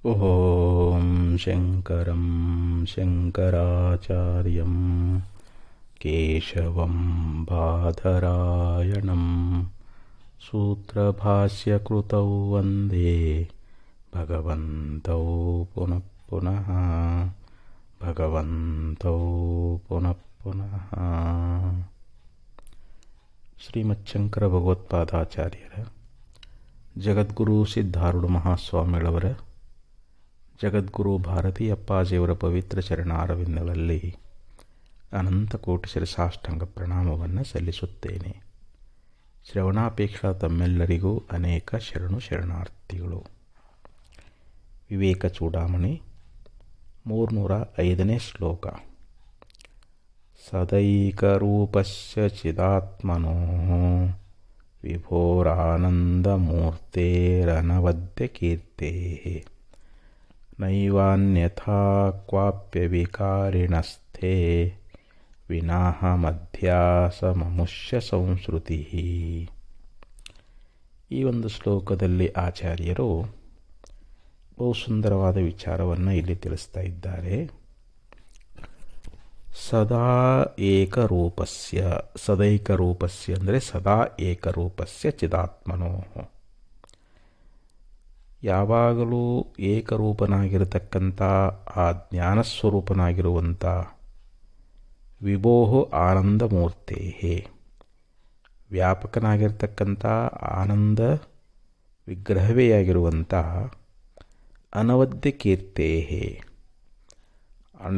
ಓಂ ಶಂಕರಂ ಶಂಕರಾಚಾರ್ಯಂ ಕೇಶವಂ ಬಾದರಾಯಣಂ ಸೂತ್ರಭಾಷ್ಯಕೃತೌ ವಂದೇ ಭಗವಂತೌ ಪುನಃ ಪುನಃ ಭಗವಂತೌ ಪುನಃ ಪುನಃ. ಶ್ರೀಮಚ್ಛಂಕರ ಭಗವತ್ಪಾದಾಚಾರ್ಯರ ಜಗದ್ಗುರು ಸಿದ್ಧಾರೂಢ ಮಹಾಸ್ವಾಮಿಗಳವರ ಜಗದ್ಗುರು ಭಾರತೀ ಅಪ್ಪಾಜಿಯವರ ಪವಿತ್ರ ಚರಣಾರವಿಂದಗಳಲ್ಲಿ ಅನಂತ ಕೋಟಿ ಶಿರಸಾಷ್ಟಾಂಗ ಪ್ರಣಾಮವನ್ನು ಸಲ್ಲಿಸುತ್ತೇನೆ. ಶ್ರವಣಾಪೇಕ್ಷಾ ತಮ್ಮೆಲ್ಲರಿಗೂ ಅನೇಕ ಶರಣಾರ್ಥಿಗಳು. ವಿವೇಕ ಚೂಡಾಮಣಿ 305ನೇ ಶ್ಲೋಕ. ಸದೈಕರೂಪಸ್ಯ ಚಿದಾತ್ಮನೋ ವಿಭೋರಾನಂದಮೂರ್ತೇರನವದ್ಯ ಕೀರ್ತೇಃ ನೈವಾನ್ಯಥಾ ಕ್ವಾಪ್ಯ ವಿಕಾರಿಣಸ್ಥೆ ವಿನಾಹಮಧ್ಯಾಸಮಮುಷ್ಯ ಸಂಸ್ಕೃತಿಃ. ಈ ಒಂದು ಶ್ಲೋಕದಲ್ಲಿ ಆಚಾರ್ಯರು ಬಹು ಸುಂದರವಾದ ವಿಚಾರವನ್ನು ಇಲ್ಲಿ ತಿಳಿಸ್ತಾ ಇದ್ದಾರೆ. ಸದಾ ಏಕರೂಪಸ್ಯ, ಸದೈಕರೂಪಸ್ಯ ಅಂದರೆ ಸದಾ ಏಕರೂಪಸ್ಯ ಚಿದಾತ್ಮನೋ, ಯಾವಾಗಲೂ ಏಕರೂಪನಾಗಿರತಕ್ಕಂಥ ಆ ಜ್ಞಾನಸ್ವರೂಪನಾಗಿರುವಂಥ ವಿಭೋಃ ಆನಂದಮೂರ್ತೆ, ವ್ಯಾಪಕನಾಗಿರ್ತಕ್ಕಂಥ ಆನಂದ ವಿಗ್ರಹವೇ ಆಗಿರುವಂಥ ಅನವದ್ಯ ಕೀರ್ತೆ,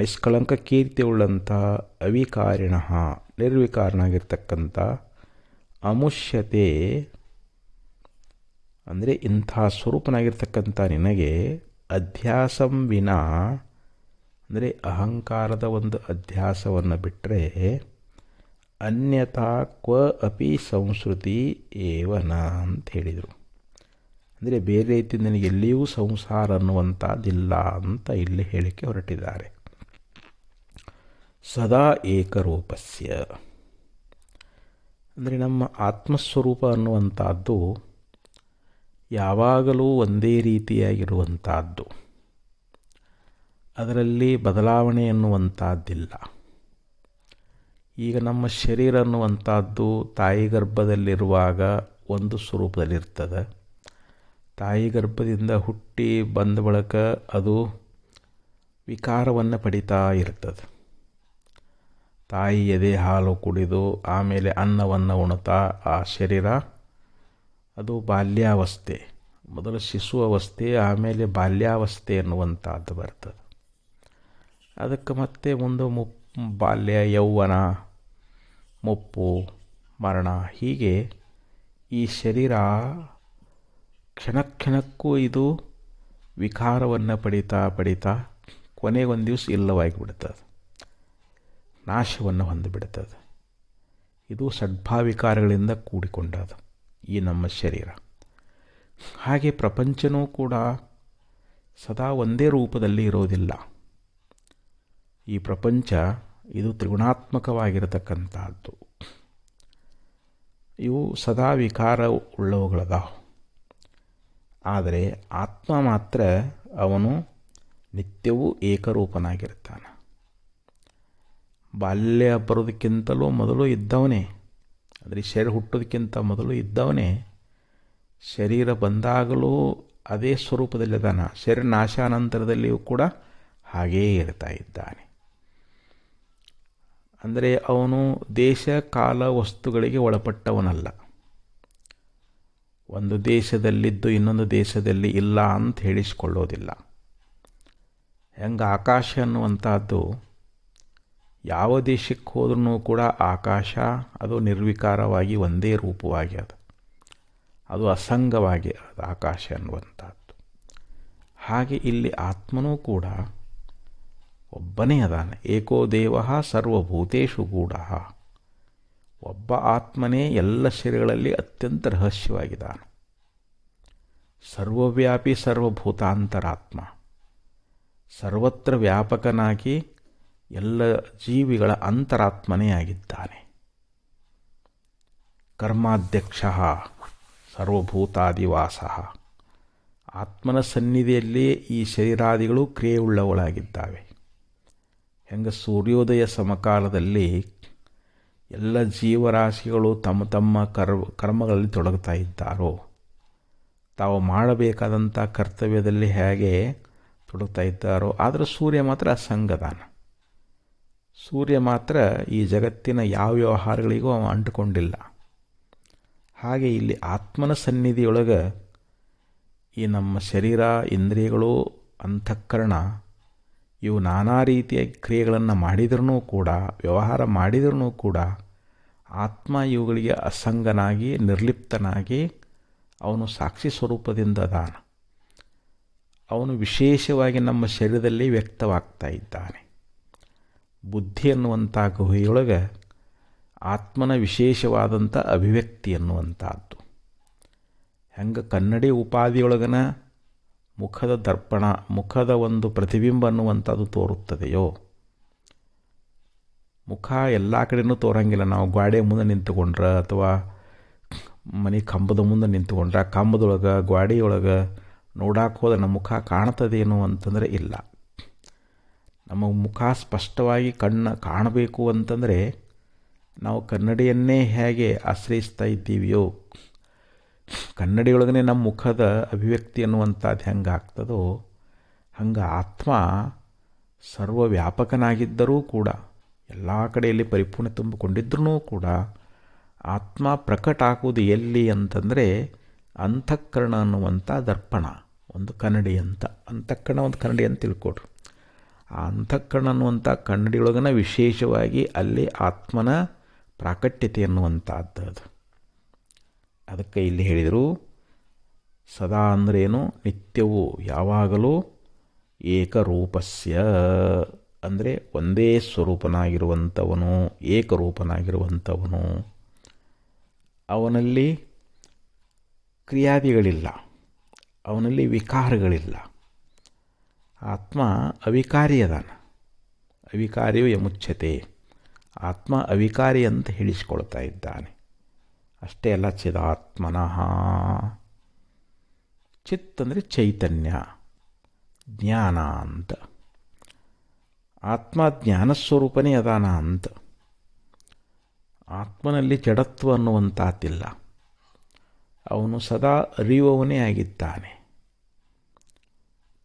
ನಿಷ್ಕಳಂಕ ಕೀರ್ತಿಯುಳ್ಳಂಥ ಅವಿಕಾರಿಣ ನಿರ್ವಿಕಾರನಾಗಿರ್ತಕ್ಕಂಥ ಅಮುಷ್ಯತೆ ಅಂದರೆ ಇಂಥ ಸ್ವರೂಪನಾಗಿರ್ತಕ್ಕಂಥ ನಿನಗೆ ಅಧ್ಯಾಸಂ ವಿನಾ ಅಂದರೆ ಅಹಂಕಾರದ ಒಂದು ಅಧ್ಯಾಸವನ್ನು ಬಿಟ್ಟರೆ ಅನ್ಯಥಾ ಕ್ವ ಅಪಿ ಸಂಸ್ಕೃತಿ ಏವನ ಅಂತ ಹೇಳಿದರು. ಅಂದರೆ ಬೇರೆ ರೀತಿ ನನಗೆ ಎಲ್ಲಿಯೂ ಸಂಸಾರ ಅನ್ನುವಂಥದ್ದಿಲ್ಲ ಅಂತ ಇಲ್ಲಿ ಹೇಳಿಕೆ ಹೊರಟಿದ್ದಾರೆ. ಸದಾ ಏಕರೂಪಸ್ಯ ಅಂದರೆ ನಮ್ಮ ಆತ್ಮಸ್ವರೂಪ ಅನ್ನುವಂಥದ್ದು ಯಾವಾಗಲೂ ಒಂದೇ ರೀತಿಯಾಗಿರುವಂಥದ್ದು, ಅದರಲ್ಲಿ ಬದಲಾವಣೆ ಅನ್ನುವಂಥದ್ದಿಲ್ಲ. ಈಗ ನಮ್ಮ ಶರೀರ ಅನ್ನುವಂಥದ್ದು ತಾಯಿ ಗರ್ಭದಲ್ಲಿರುವಾಗ ಒಂದು ಸ್ವರೂಪದಲ್ಲಿರ್ತದೆ. ತಾಯಿ ಗರ್ಭದಿಂದ ಹುಟ್ಟಿ ಬಂದ ಬಳಿಕ ಅದು ವಿಕಾರವನ್ನು ಪಡಿತಾ ಇರ್ತದೆ. ತಾಯಿ ಎದೆ ಹಾಲು ಕುಡಿದು ಆಮೇಲೆ ಅನ್ನವನ್ನು ಉಣ್ತಾ ಆ ಶರೀರ ಅದು ಬಾಲ್ಯಾವಸ್ಥೆ, ಮೊದಲು ಶಿಶು ಅವಸ್ಥೆ, ಆಮೇಲೆ ಬಾಲ್ಯಾವಸ್ಥೆ ಅನ್ನುವಂಥದ್ದು ಬರ್ತದೆ. ಅದಕ್ಕೆ ಮತ್ತೆ ಮುಂದೆ ಬಾಲ್ಯ, ಯೌವನ, ಮುಪ್ಪು, ಮರಣ, ಹೀಗೆ ಈ ಶರೀರ ಕ್ಷಣ ಕ್ಷಣಕ್ಕೂ ಇದು ವಿಕಾರವನ್ನು ಪಡಿತಾ ಕೊನೆಗೊಂದು ದಿವಸ ಇಲ್ಲವಾಗಿ ಬಿಡ್ತದೆ, ನಾಶವನ್ನು ಹೊಂದಿಬಿಡ್ತದೆ. ಇದು ಷಡ್ಭಾವಿಕಾರಗಳಿಂದ ಕೂಡಿಕೊಂಡದು ಈ ನಮ್ಮ ಶರೀರ. ಹಾಗೆ ಪ್ರಪಂಚನೂ ಕೂಡ ಸದಾ ಒಂದೇ ರೂಪದಲ್ಲಿ ಇರೋದಿಲ್ಲ. ಈ ಪ್ರಪಂಚ ಇದು ತ್ರಿಗುಣಾತ್ಮಕವಾಗಿರತಕ್ಕಂಥದ್ದು. ಇವು ಸದಾ ವಿಕಾರ ಉಳ್ಳವುಗಳದಾವ. ಆದರೆ ಆತ್ಮ ಮಾತ್ರ ಅವನು ನಿತ್ಯವೂ ಏಕರೂಪನಾಗಿರ್ತಾನೆ. ಬಾಲ್ಯ ಬರೋದಕ್ಕಿಂತಲೂ ಮೊದಲು ಇದ್ದವನೇ, ಅಂದರೆ ಶರೀರ ಹುಟ್ಟೋದಕ್ಕಿಂತ ಮೊದಲು ಇದ್ದವನೇ, ಶರೀರ ಬಂದಾಗಲೂ ಅದೇ ಸ್ವರೂಪದಲ್ಲಿದ್ದಾನ. ಶರೀರ ನಾಶಾನಂತರದಲ್ಲಿಯೂ ಕೂಡ ಹಾಗೇ ಇರ್ತಾ ಇದ್ದಾನೆ. ಅಂದರೆ ಅವನು ದೇಶ ಕಾಲ ವಸ್ತುಗಳಿಗೆ ಒಳಪಟ್ಟವನಲ್ಲ. ಒಂದು ದೇಶದಲ್ಲಿದ್ದು ಇನ್ನೊಂದು ದೇಶದಲ್ಲಿ ಇಲ್ಲ ಅಂತ ಹೇಳಿಸಿಕೊಳ್ಳೋದಿಲ್ಲ. ಹೆಂಗೆ ಆಕಾಶ ಅನ್ನುವಂಥದ್ದು ಯಾವ ದೇಶಕ್ಕೆ ಹೋದ್ರೂ ಕೂಡ ಆಕಾಶ ಅದು ನಿರ್ವಿಕಾರವಾಗಿ ಒಂದೇ ರೂಪವಾಗಿ ಅದು ಅಸಂಗವಾಗಿ ಅದು ಆಕಾಶ ಅನ್ನುವಂಥದ್ದು. ಹಾಗೆ ಇಲ್ಲಿ ಆತ್ಮನೂ ಕೂಡ ಒಬ್ಬನೇ ಅದಾನೆ. ಏಕೋ ದೇವ ಸರ್ವಭೂತೇಷು ಗೂಢ. ಒಬ್ಬ ಆತ್ಮನೇ ಎಲ್ಲ ಶರೀರಗಳಲ್ಲಿ ಅತ್ಯಂತ ರಹಸ್ಯವಾಗಿದ್ದಾನೆ. ಸರ್ವವ್ಯಾಪಿ ಸರ್ವಭೂತಾಂತರಾತ್ಮ, ಸರ್ವತ್ರ ವ್ಯಾಪಕನಾಗಿ ಎಲ್ಲ ಜೀವಿಗಳ ಅಂತರಾತ್ಮನೇ ಆಗಿದ್ದಾನೆ. ಕರ್ಮಾಧ್ಯಕ್ಷ ಸರ್ವಭೂತಾದಿವಾಸ, ಆತ್ಮನ ಸನ್ನಿಧಿಯಲ್ಲಿ ಈ ಶರೀರಾದಿಗಳು ಕ್ರಿಯೆಯುಳ್ಳವುಗಳಾಗಿದ್ದಾವೆ. ಹೆಂಗೆ ಸೂರ್ಯೋದಯ ಸಮಕಾಲದಲ್ಲಿ ಎಲ್ಲ ಜೀವರಾಶಿಗಳು ತಮ್ಮ ತಮ್ಮ ಕರ್ಮಗಳಲ್ಲಿ ತೊಡಗುತ್ತಾ ಇದ್ದಾರೋ, ತಾವು ಮಾಡಬೇಕಾದಂಥ ಕರ್ತವ್ಯದಲ್ಲಿ ಹೇಗೆ ತೊಡಗ್ತಾ ಇದ್ದಾರೋ, ಆದರೆ ಸೂರ್ಯ ಮಾತ್ರ ಅಸಂಗದಾನ. ಸೂರ್ಯ ಮಾತ್ರ ಈ ಜಗತ್ತಿನ ಯಾವ ವ್ಯವಹಾರಗಳಿಗೂ ಅವ ಅಂಟುಕೊಂಡಿಲ್ಲ. ಹಾಗೆ ಇಲ್ಲಿ ಆತ್ಮನ ಸನ್ನಿಧಿಯೊಳಗೆ ಈ ನಮ್ಮ ಶರೀರ, ಇಂದ್ರಿಯಗಳು, ಅಂತಃಕರಣ ಇವು ನಾನಾ ರೀತಿಯ ಕ್ರಿಯೆಗಳನ್ನು ಮಾಡಿದ್ರೂ ಕೂಡ, ವ್ಯವಹಾರ ಮಾಡಿದ್ರೂ ಕೂಡ ಆತ್ಮ ಇವುಗಳಿಗೆ ಅಸಂಗನಾಗಿ ನಿರ್ಲಿಪ್ತನಾಗಿ ಅವನು ಸಾಕ್ಷಿ ಸ್ವರೂಪದಿಂದ ಅದಾನ. ಅವನು ವಿಶೇಷವಾಗಿ ನಮ್ಮ ಶರೀರದಲ್ಲಿ ವ್ಯಕ್ತವಾಗ್ತಾ ಇದ್ದಾನೆ. ಬುದ್ಧಿ ಅನ್ನುವಂಥ ಗುಹೆಯೊಳಗೆ ಆತ್ಮನ ವಿಶೇಷವಾದಂಥ ಅಭಿವ್ಯಕ್ತಿ ಅನ್ನುವಂಥದ್ದು. ಹೆಂಗೆ ಕನ್ನಡಿ ಉಪಾಧಿಯೊಳಗನ ಮುಖದ ದರ್ಪಣ, ಮುಖದ ಒಂದು ಪ್ರತಿಬಿಂಬ ಅನ್ನುವಂಥದ್ದು ತೋರುತ್ತದೆಯೋ, ಮುಖ ಎಲ್ಲ ಕಡೆಯೂ ತೋರಂಗಿಲ್ಲ. ನಾವು ಗಾಡಿ ಮುಂದೆ ನಿಂತುಕೊಂಡ್ರೆ ಅಥವಾ ಮನೆ ಕಂಬದ ಮುಂದೆ ನಿಂತುಕೊಂಡ್ರೆ ಆ ಕಂಬದೊಳಗೆ ಗಾಡಿಯೊಳಗೆ ನೋಡಕ್ಕೆ ಹೋದ್ರೆ ನಮ್ಮ ಮುಖ ಕಾಣ್ತದೇನು ಅಂತಂದರೆ ಇಲ್ಲ. ನಮ್ಮ ಮುಖ ಸ್ಪಷ್ಟವಾಗಿ ಕಾಣಬೇಕು ಅಂತಂದರೆ ನಾವು ಕನ್ನಡಿಯನ್ನೇ ಹೇಗೆ ಆಶ್ರಯಿಸ್ತಾ ಇದ್ದೀವಿಯೋ, ಕನ್ನಡಿಯೊಳಗನೆ ನಮ್ಮ ಮುಖದ ಅಭಿವ್ಯಕ್ತಿ ಅನ್ನುವಂಥದ್ದು ಹೆಂಗೆ ಆಗ್ತದೋ ಹಂಗೆ ಆತ್ಮ ಸರ್ವವ್ಯಾಪಕನಾಗಿದ್ದರೂ ಕೂಡ, ಎಲ್ಲ ಕಡೆಯಲ್ಲಿ ಪರಿಪೂರ್ಣ ತುಂಬಿಕೊಂಡಿದ್ರೂ ಕೂಡ ಆತ್ಮ ಪ್ರಕಟ ಆಗುವುದು ಎಲ್ಲಿ ಅಂತಂದರೆ ಅಂತಃಕರಣ ಅನ್ನುವಂಥ ದರ್ಪಣ, ಒಂದು ಕನ್ನಡಿ ಅಂತ. ಅಂತಃಕರಣ ಒಂದು ಕನ್ನಡಿ ಅಂತ ತಿಳ್ಕೊಡ್ರಿ. ಆ ಅಂತಃಕರಣ ಅನ್ನುವಂಥ ಕನ್ನಡಿಯೊಳಗನ ವಿಶೇಷವಾಗಿ ಅಲ್ಲಿ ಆತ್ಮನ ಪ್ರಾಕಟ್ಯತೆ ಅನ್ನುವಂಥದ್ದು ಅದು. ಅದಕ್ಕೆ ಇಲ್ಲಿ ಹೇಳಿದರು, ಸದಾ ಅಂದ್ರೇನು, ನಿತ್ಯವೂ ಯಾವಾಗಲೂ ಏಕರೂಪಸ್ಯ ಅಂದರೆ ಒಂದೇ ಸ್ವರೂಪನಾಗಿರುವಂಥವನು, ಏಕರೂಪನಾಗಿರುವಂಥವನು. ಅವನಲ್ಲಿ ಕ್ರಿಯಾದಿಗಳಿಲ್ಲ, ಅವನಲ್ಲಿ ವಿಕಾರಗಳಿಲ್ಲ. ಆತ್ಮ ಅವಿಕಾರಿ ಅದಾನ. ಅವಿಕಾರಿಯು ಯಮುಚ್ಯತೆ, ಆತ್ಮ ಅವಿಕಾರಿ ಅಂತ ಹೇಳಿಸ್ಕೊಳ್ತಾ ಇದ್ದಾನೆ. ಅಷ್ಟೇ ಅಲ್ಲ, ಚಿದಾತ್ಮನಃ. ಚಿತ್ ಅಂದರೆ ಚೈತನ್ಯ, ಜ್ಞಾನ ಅಂತ. ಆತ್ಮ ಜ್ಞಾನಸ್ವರೂಪನೇ ಅದಾನ ಅಂತ. ಆತ್ಮನಲ್ಲಿ ಜಡತ್ವ ಅನ್ನುವಂಥದ್ದಿಲ್ಲ. ಅವನು ಸದಾ ಅರಿಯುವವನೇ ಆಗಿದ್ದಾನೆ.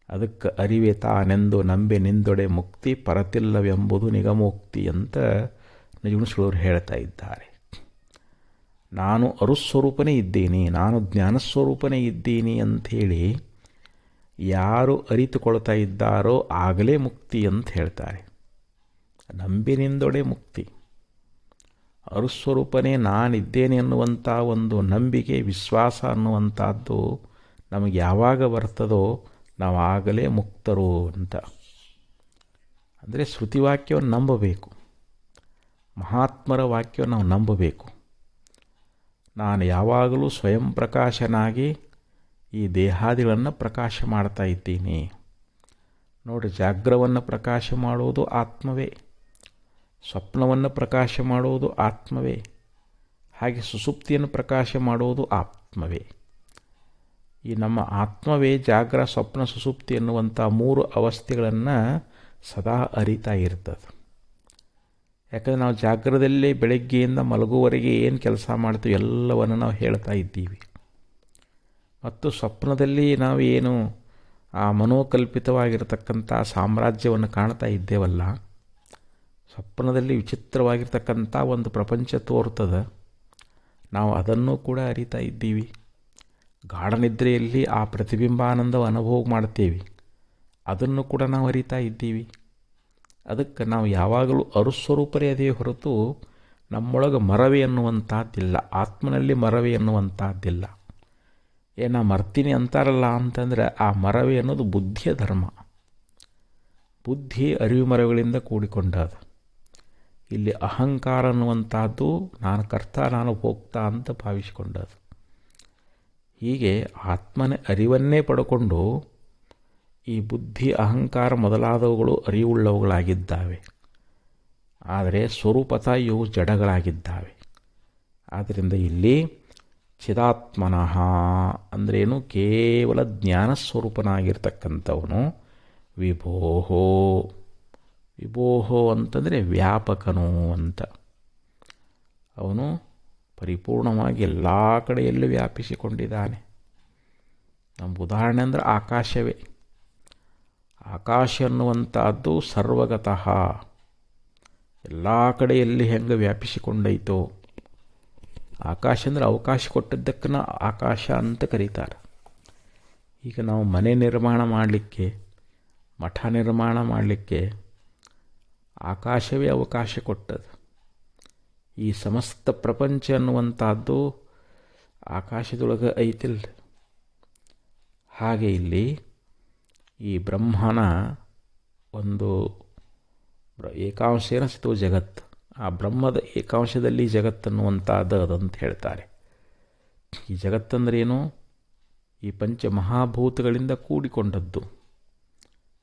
ಅದಕ್ಕೆ ಅರಿವೆ ತಾನೆಂದು ನಂಬೆ ನಿಂದೊಡೆ ಮುಕ್ತಿ ಪರತಿಲ್ಲವೆಂಬುದು ನಿಗಮೋಕ್ತಿ ಅಂತ ನಿಜಗುಣಸ್ಗಳವರು ಹೇಳ್ತಾ ಇದ್ದಾರೆ. ನಾನು ಅರುಸ್ವರೂಪನೇ ಇದ್ದೀನಿ, ನಾನು ಜ್ಞಾನಸ್ವರೂಪನೇ ಇದ್ದೀನಿ ಅಂಥೇಳಿ ಯಾರು ಅರಿತುಕೊಳ್ತಾ ಇದ್ದಾರೋ ಆಗಲೇ ಮುಕ್ತಿ ಅಂತ ಹೇಳ್ತಾರೆ. ನಂಬಿನಿಂದೊಡೆ ಮುಕ್ತಿ. ಅರುಸ್ವರೂಪನೇ ನಾನಿದ್ದೇನೆ ಅನ್ನುವಂಥ ಒಂದು ನಂಬಿಕೆ, ವಿಶ್ವಾಸ ಅನ್ನುವಂಥದ್ದು ನಮಗೆ ಯಾವಾಗ ಬರ್ತದೋ ನಾವು ಆಗಲೇ ಮುಕ್ತರು ಅಂತ. ಅಂದರೆ ಶ್ರುತಿವಾಕ್ಯವನ್ನು ನಂಬಬೇಕು, ಮಹಾತ್ಮರ ವಾಕ್ಯವನ್ನು ನಾವು ನಂಬಬೇಕು. ನಾನು ಯಾವಾಗಲೂ ಸ್ವಯಂ ಪ್ರಕಾಶನಾಗಿ ಈ ದೇಹಾದಿಗಳನ್ನು ಪ್ರಕಾಶ ಮಾಡ್ತಾ ಇದ್ದೀನಿ. ನೋಡಿ, ಜಾಗ್ರವನ್ನು ಪ್ರಕಾಶ ಮಾಡುವುದು ಆತ್ಮವೇ, ಸ್ವಪ್ನವನ್ನು ಪ್ರಕಾಶ ಮಾಡುವುದು ಆತ್ಮವೇ, ಹಾಗೆ ಸುಸುಪ್ತಿಯನ್ನು ಪ್ರಕಾಶ ಮಾಡುವುದು ಆತ್ಮವೇ. ಈ ನಮ್ಮ ಆತ್ಮವೇ ಜಾಗ್ರ, ಸ್ವಪ್ನ, ಸುಸುಪ್ತಿ ಎನ್ನುವಂಥ ಮೂರು ಅವಸ್ಥೆಗಳನ್ನು ಸದಾ ಅರಿತಾ ಇರ್ತದೆ. ಯಾಕಂದರೆ ನಾವು ಜಾಗ್ರದಲ್ಲಿ ಬೆಳಗ್ಗೆಯಿಂದ ಮಲಗುವವರೆಗೆ ಏನು ಕೆಲಸ ಮಾಡ್ತೀವಿ ಎಲ್ಲವನ್ನು ನಾವು ಹೇಳ್ತಾ ಇದ್ದೀವಿ. ಮತ್ತು ಸ್ವಪ್ನದಲ್ಲಿ ನಾವು ಏನು ಆ ಮನೋಕಲ್ಪಿತವಾಗಿರ್ತಕ್ಕಂಥ ಸಾಮ್ರಾಜ್ಯವನ್ನು ಕಾಣ್ತಾ ಇದ್ದೇವಲ್ಲ, ಸ್ವಪ್ನದಲ್ಲಿ ವಿಚಿತ್ರವಾಗಿರ್ತಕ್ಕಂಥ ಒಂದು ಪ್ರಪಂಚ ತೋರ್ತದೆ, ನಾವು ಅದನ್ನು ಕೂಡ ಅರಿತಾ ಇದ್ದೀವಿ. ಗಾಢನಿದ್ರೆಯಲ್ಲಿ ಆ ಪ್ರತಿಬಿಂಬಾನಂದವ ಅನುಭವ ಮಾಡ್ತೇವೆ, ಅದನ್ನು ಕೂಡ ನಾವು ಅರಿತಾ ಇದ್ದೀವಿ. ಅದಕ್ಕೆ ನಾವು ಯಾವಾಗಲೂ ಅರುಸ್ವರೂಪರೇ ಅದೇ ಹೊರತು ನಮ್ಮೊಳಗೆ ಮರವೇ ಅನ್ನುವಂಥದ್ದಿಲ್ಲ, ಆತ್ಮನಲ್ಲಿ ಮರವೇ ಅನ್ನುವಂಥದ್ದಿಲ್ಲ. ನಾ ಮರ್ತೀನಿ ಅಂತಾರಲ್ಲ ಅಂತಂದರೆ ಆ ಮರವೇ ಅನ್ನೋದು ಬುದ್ಧಿಯ ಧರ್ಮ. ಬುದ್ಧಿ ಅರಿವು ಮರಗಳಿಂದ ಕೂಡಿಕೊಂಡದ. ಇಲ್ಲಿ ಅಹಂಕಾರ ಅನ್ನುವಂಥದ್ದು ನಾನು ಕರ್ತ, ನಾನು ಭೋಕ್ತ ಅಂತ ಭಾವಿಸಿಕೊಂಡದು. ಹೀಗೆ ಆತ್ಮನ ಅರಿವನ್ನೇ ಪಡ್ಕೊಂಡು ಈ ಬುದ್ಧಿ, ಅಹಂಕಾರ ಮೊದಲಾದವುಗಳು ಅರಿವುಳ್ಳವುಗಳಾಗಿದ್ದಾವೆ. ಆದರೆ ಸ್ವರೂಪತಃ ಇವು ಜಡಗಳಾಗಿದ್ದಾವೆ. ಆದ್ದರಿಂದ ಇಲ್ಲಿ ಚಿದಾತ್ಮನಃ ಅಂದ್ರೇನು? ಕೇವಲ ಜ್ಞಾನಸ್ವರೂಪನಾಗಿರ್ತಕ್ಕಂಥವನು. ವಿಭೋಹೋ, ವಿಭೋಹೋ ಅಂತಂದರೆ ವ್ಯಾಪಕನು ಅಂತ. ಅವನು ಪರಿಪೂರ್ಣವಾಗಿ ಎಲ್ಲ ಕಡೆಯಲ್ಲೂ ವ್ಯಾಪಿಸಿಕೊಂಡಿದ್ದಾನೆ. ನಮ್ಮ ಉದಾಹರಣೆ ಅಂದರೆ ಆಕಾಶವೇ. ಆಕಾಶ ಅನ್ನುವಂಥದ್ದು ಸರ್ವಗತಃ, ಎಲ್ಲ ಕಡೆಯಲ್ಲಿ ಹೆಂಗೆ ವ್ಯಾಪಿಸಿಕೊಂಡೈತೋ. ಆಕಾಶ ಅಂದರೆ ಅವಕಾಶ ಕೊಟ್ಟಿದ್ದಕ್ಕನ್ನ ಆಕಾಶ ಅಂತ ಕರೀತಾರೆ. ಈಗ ನಾವು ಮನೆ ನಿರ್ಮಾಣ ಮಾಡಲಿಕ್ಕೆ, ಮಠ ನಿರ್ಮಾಣ ಮಾಡಲಿಕ್ಕೆ ಆಕಾಶವೇ ಅವಕಾಶ ಕೊಟ್ಟದು. ಈ ಸಮಸ್ತ ಪ್ರಪಂಚ ಅನ್ನುವಂಥದ್ದು ಆಕಾಶದೊಳಗೆ ಐತಿಲ್ಲ. ಹಾಗೆ ಇಲ್ಲಿ ಈ ಬ್ರಹ್ಮನ ಒಂದು ಏಕಾಂಶೇನ ಸ್ಥಿತೋ ಜಗತ್, ಆ ಬ್ರಹ್ಮದ ಏಕಾಂಶದಲ್ಲಿ ಜಗತ್ತನ್ನುವಂಥದ್ದು ಅದಂತ ಹೇಳ್ತಾರೆ. ಈ ಜಗತ್ತಂದ್ರೇನು? ಈ ಪಂಚಮಹಾಭೂತಗಳಿಂದ ಕೂಡಿಕೊಂಡದ್ದು.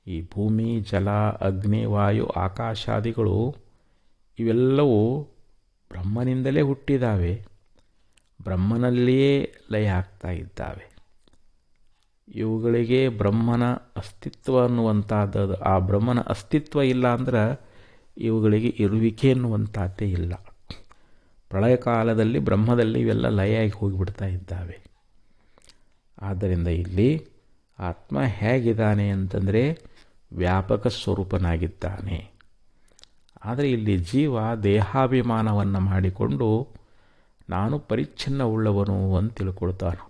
ಈ ಭೂಮಿ, ಜಲ, ಅಗ್ನಿ, ವಾಯು, ಆಕಾಶಾದಿಗಳು ಇವೆಲ್ಲವೂ ಬ್ರಹ್ಮನಿಂದಲೇ ಹುಟ್ಟಿದ್ದಾವೆ, ಬ್ರಹ್ಮನಲ್ಲಿಯೇ ಲಯ ಆಗ್ತಾ ಇದ್ದಾವೆ. ಇವುಗಳಿಗೆ ಬ್ರಹ್ಮನ ಅಸ್ತಿತ್ವ ಅನ್ನುವಂಥದ್ದು, ಆ ಬ್ರಹ್ಮನ ಅಸ್ತಿತ್ವ ಇಲ್ಲ ಅಂದ್ರೆ ಇವುಗಳಿಗೆ ಇರುವಿಕೆ ಅನ್ನುವಂಥದ್ದೇ ಇಲ್ಲ. ಪ್ರಳಯ ಕಾಲದಲ್ಲಿ ಬ್ರಹ್ಮದಲ್ಲಿ ಇವೆಲ್ಲ ಲಯಾಗಿ ಹೋಗಿಬಿಡ್ತಾ ಇದ್ದಾವೆ. ಆದ್ದರಿಂದ ಇಲ್ಲಿ ಆತ್ಮ ಹೇಗಿದ್ದಾನೆ ಅಂತಂದರೆ ವ್ಯಾಪಕ ಸ್ವರೂಪನಾಗಿದ್ದಾನೆ. ಆದರೆ ಇಲ್ಲಿ ಜೀವ ದೇಹಾಭಿಮಾನವನ್ನು ಮಾಡಿಕೊಂಡು ನಾನು ಪರಿಚ್ಛಿನ್ನವುಳ್ಳವನು ಅಂತ ತಿಳ್ಕೊಳ್ತಾನೆ.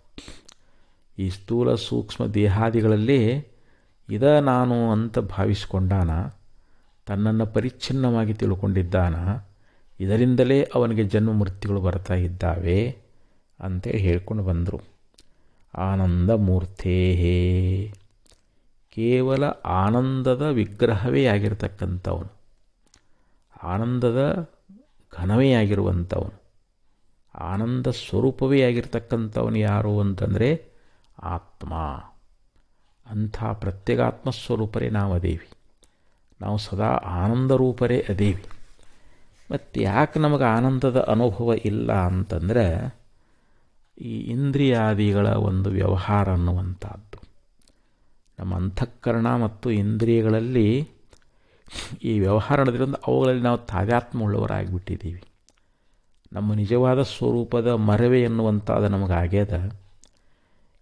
ಈ ಸ್ಥೂಲ ಸೂಕ್ಷ್ಮ ದೇಹಾದಿಗಳಲ್ಲಿ ನಾನು ಅಂತ ಭಾವಿಸಿಕೊಂಡಾನ, ತನ್ನನ್ನು ಪರಿಚ್ಛಿನ್ನವಾಗಿ ತಿಳ್ಕೊಂಡಿದ್ದಾನ. ಇದರಿಂದಲೇ ಅವನಿಗೆ ಜನ್ಮ ಮೃತ್ಯುಗಳು ಬರ್ತಾ ಇದ್ದಾವೆ ಅಂತೇಳಿ ಹೇಳ್ಕೊಂಡು ಬಂದರು. ಆನಂದ ಮೂರ್ತೇ, ಕೇವಲ ಆನಂದದ ವಿಗ್ರಹವೇ ಆಗಿರ್ತಕ್ಕಂಥವನು, ಆನಂದದ ಘನವೇ ಆಗಿರುವಂಥವನು, ಆನಂದ ಸ್ವರೂಪವೇ ಆಗಿರ್ತಕ್ಕಂಥವನು ಯಾರು ಅಂತಂದರೆ ಆತ್ಮ. ಅಂಥ ಪ್ರತ್ಯೇಗಾತ್ಮ ಸ್ವರೂಪರೇ ನಾವು ಅದೇವಿ. ನಾವು ಸದಾ ಆನಂದ ರೂಪರೇ ಅದೇವಿ. ಮತ್ತು ಯಾಕೆ ನಮಗೆ ಆನಂದದ ಅನುಭವ ಇಲ್ಲ ಅಂತಂದರೆ ಈ ಇಂದ್ರಿಯಾದಿಗಳ ಒಂದು ವ್ಯವಹಾರ ಅನ್ನುವಂಥದ್ದು. ನಮ್ಮ ಅಂತಃಕರಣ ಮತ್ತು ಇಂದ್ರಿಯಗಳಲ್ಲಿ ಈ ವ್ಯವಹಾರ ನಡೆದ್ರಿಂದ ಅವುಗಳಲ್ಲಿ ನಾವು ತಾದಾತ್ಮ್ಯ ಉಳ್ಳವರಾಗಿಬಿಟ್ಟಿದ್ದೀವಿ. ನಮ್ಮ ನಿಜವಾದ ಸ್ವರೂಪದ ಮರವೇ ಎನ್ನುವಂಥದ್ದು ನಮಗಾಗ್ಯದ.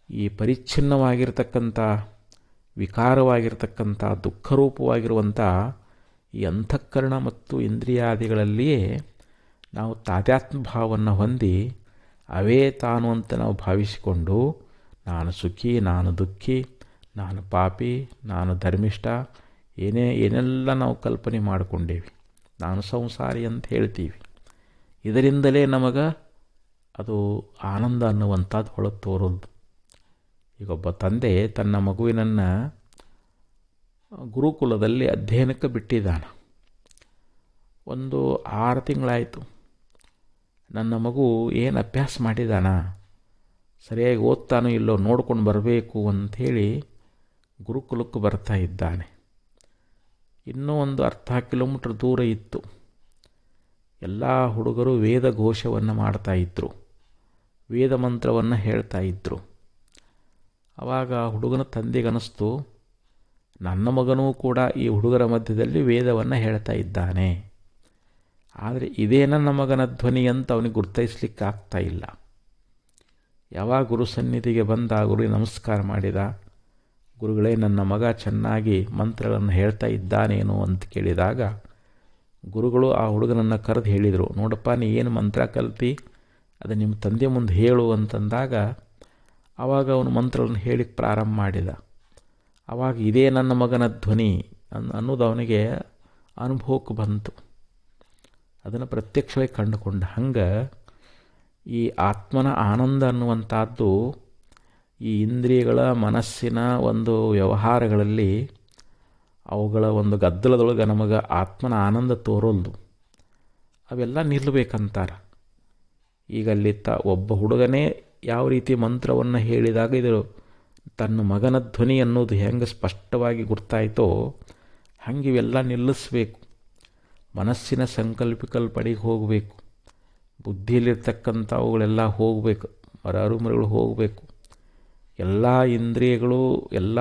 ಈ ಪರಿಚ್ಛಿನ್ನವಾಗಿರ್ತಕ್ಕಂಥ, ವಿಕಾರವಾಗಿರ್ತಕ್ಕಂಥ, ದುಃಖರೂಪವಾಗಿರುವಂಥ ಈ ಅಂತಃಕರಣ ಮತ್ತು ಇಂದ್ರಿಯಾದಿಗಳಲ್ಲಿಯೇ ನಾವು ತಾದಾತ್ಮ್ಯ ಭಾವವನ್ನು ಹೊಂದಿ ಅವೇ ತಾನು ಅಂತ ನಾವು ಭಾವಿಸಿಕೊಂಡು ನಾನು ಸುಖಿ, ನಾನು ದುಃಖಿ, ನಾನು ಪಾಪಿ, ನಾನು ಧರ್ಮಿಷ್ಠ, ಏನೆಲ್ಲ ನಾವು ಕಲ್ಪನೆ ಮಾಡಿಕೊಂಡೇವಿ. ನಾನು ಸಂಸಾರಿ ಅಂತ ಹೇಳ್ತೀವಿ. ಇದರಿಂದಲೇ ನಮಗೆ ಅದು ಆನಂದ ಅನ್ನುವಂಥದ್ದು ಹೊಳತು ತೋರೋದು. ಈಗ ಒಬ್ಬ ತಂದೆ ತನ್ನ ಮಗುವಿನನ್ನು ಗುರುಕುಲದಲ್ಲಿ ಅಧ್ಯಯನಕ್ಕೆ ಬಿಟ್ಟಿದ್ದಾನೆ. ಒಂದು 6 ತಿಂಗಳಾಯಿತು. ನನ್ನ ಮಗು ಏನು ಅಭ್ಯಾಸ ಮಾಡಿದಾನ, ಸರಿಯಾಗಿ ಓದ್ತಾನೋ ಇಲ್ಲೋ ನೋಡ್ಕೊಂಡು ಬರಬೇಕು ಅಂಥೇಳಿ ಗುರುಕುಲಕ್ಕೆ ಬರ್ತಾ ಇದ್ದಾನೆ. ಇನ್ನೂ ಒಂದು ಅರ್ಧ ಕಿಲೋಮೀಟ್ರ್ ದೂರ ಇತ್ತು. ಎಲ್ಲ ಹುಡುಗರು ವೇದ ಘೋಷವನ್ನು ಮಾಡ್ತಾಯಿದ್ರು, ವೇದ ಮಂತ್ರವನ್ನು ಹೇಳ್ತಾ ಇದ್ದರು. ಆವಾಗ ಹುಡುಗನ ತಂದೆಗನಿಸ್ತು, ನನ್ನ ಮಗನೂ ಕೂಡ ಈ ಹುಡುಗರ ಮಧ್ಯದಲ್ಲಿ ವೇದವನ್ನು ಹೇಳ್ತಾ ಇದ್ದಾನೆ. ಆದರೆ ಇದೇ ನನ್ನ ಮಗನ ಧ್ವನಿ ಅಂತ ಅವನಿಗೆ ಗುರ್ತೈಸ್ಲಿಕ್ಕೆ ಆಗ್ತಾ ಇಲ್ಲ. ಯಾವಾಗ ಗುರು ಸನ್ನಿಧಿಗೆ ಬಂದ, ಗುರುಗೆ ನಮಸ್ಕಾರ ಮಾಡಿದ, ಗುರುಗಳೇ ನನ್ನ ಮಗ ಚೆನ್ನಾಗಿ ಮಂತ್ರಗಳನ್ನು ಹೇಳ್ತಾ ಇದ್ದಾನೇನೋ ಅಂತ ಕೇಳಿದಾಗ ಗುರುಗಳು ಆ ಹುಡುಗನನ್ನು ಕರೆದು ಹೇಳಿದರು, ನೋಡಪ್ಪ ನೀ ಏನು ಮಂತ್ರ ಕಲ್ತಿ ಅದು ನಿಮ್ಮ ತಂದೆ ಮುಂದೆ ಹೇಳು ಅಂತಂದಾಗ ಆವಾಗ ಅವನು ಮಂತ್ರಗಳನ್ನು ಹೇಳಿಕ್ಕೆ ಪ್ರಾರಂಭ ಮಾಡಿದ. ಆವಾಗ ಇದೇ ನನ್ನ ಮಗನ ಧ್ವನಿ ಅನ್ನೋದು ಅವನಿಗೆ ಅನುಭವಕ್ಕೆ ಬಂತು. ಅದನ್ನು ಪ್ರತ್ಯಕ್ಷವಾಗಿ ಕಂಡುಕೊಂಡ. ಹಂಗೆ ಈ ಆತ್ಮನ ಆನಂದ ಅನ್ನುವಂಥದ್ದು ಈ ಇಂದ್ರಿಯಗಳ ಮನಸ್ಸಿನ ಒಂದು ವ್ಯವಹಾರಗಳಲ್ಲಿ ಅವುಗಳ ಒಂದು ಗದ್ದಲದೊಳಗೆ ನಮಗೆ ಆತ್ಮನ ಆನಂದ ತೋರೋಲ್ದು. ಅವೆಲ್ಲ ನಿಲ್ಲಬೇಕಂತಾರೆ. ಈಗ ಅಲ್ಲಿ ಒಬ್ಬ ಹುಡುಗನೇ ಯಾವ ರೀತಿ ಮಂತ್ರವನ್ನು ಹೇಳಿದಾಗ ಇದು ತನ್ನ ಮಗನ ಧ್ವನಿ ಅನ್ನೋದು ಹೆಂಗೆ ಸ್ಪಷ್ಟವಾಗಿ ಗುರ್ತಾಯಿತೋ ಹಂಗೆ ಇವೆಲ್ಲ ನಿಲ್ಲಿಸಬೇಕು. ಮನಸ್ಸಿನ ಸಂಕಲ್ಪಡಿಗೆ ಹೋಗಬೇಕು, ಬುದ್ಧಿಯಲ್ಲಿರ್ತಕ್ಕಂಥವುಗಳೆಲ್ಲ ಹೋಗಬೇಕು, ಮರಗಳು ಹೋಗಬೇಕು. ಎಲ್ಲ ಇಂದ್ರಿಯಗಳು, ಎಲ್ಲ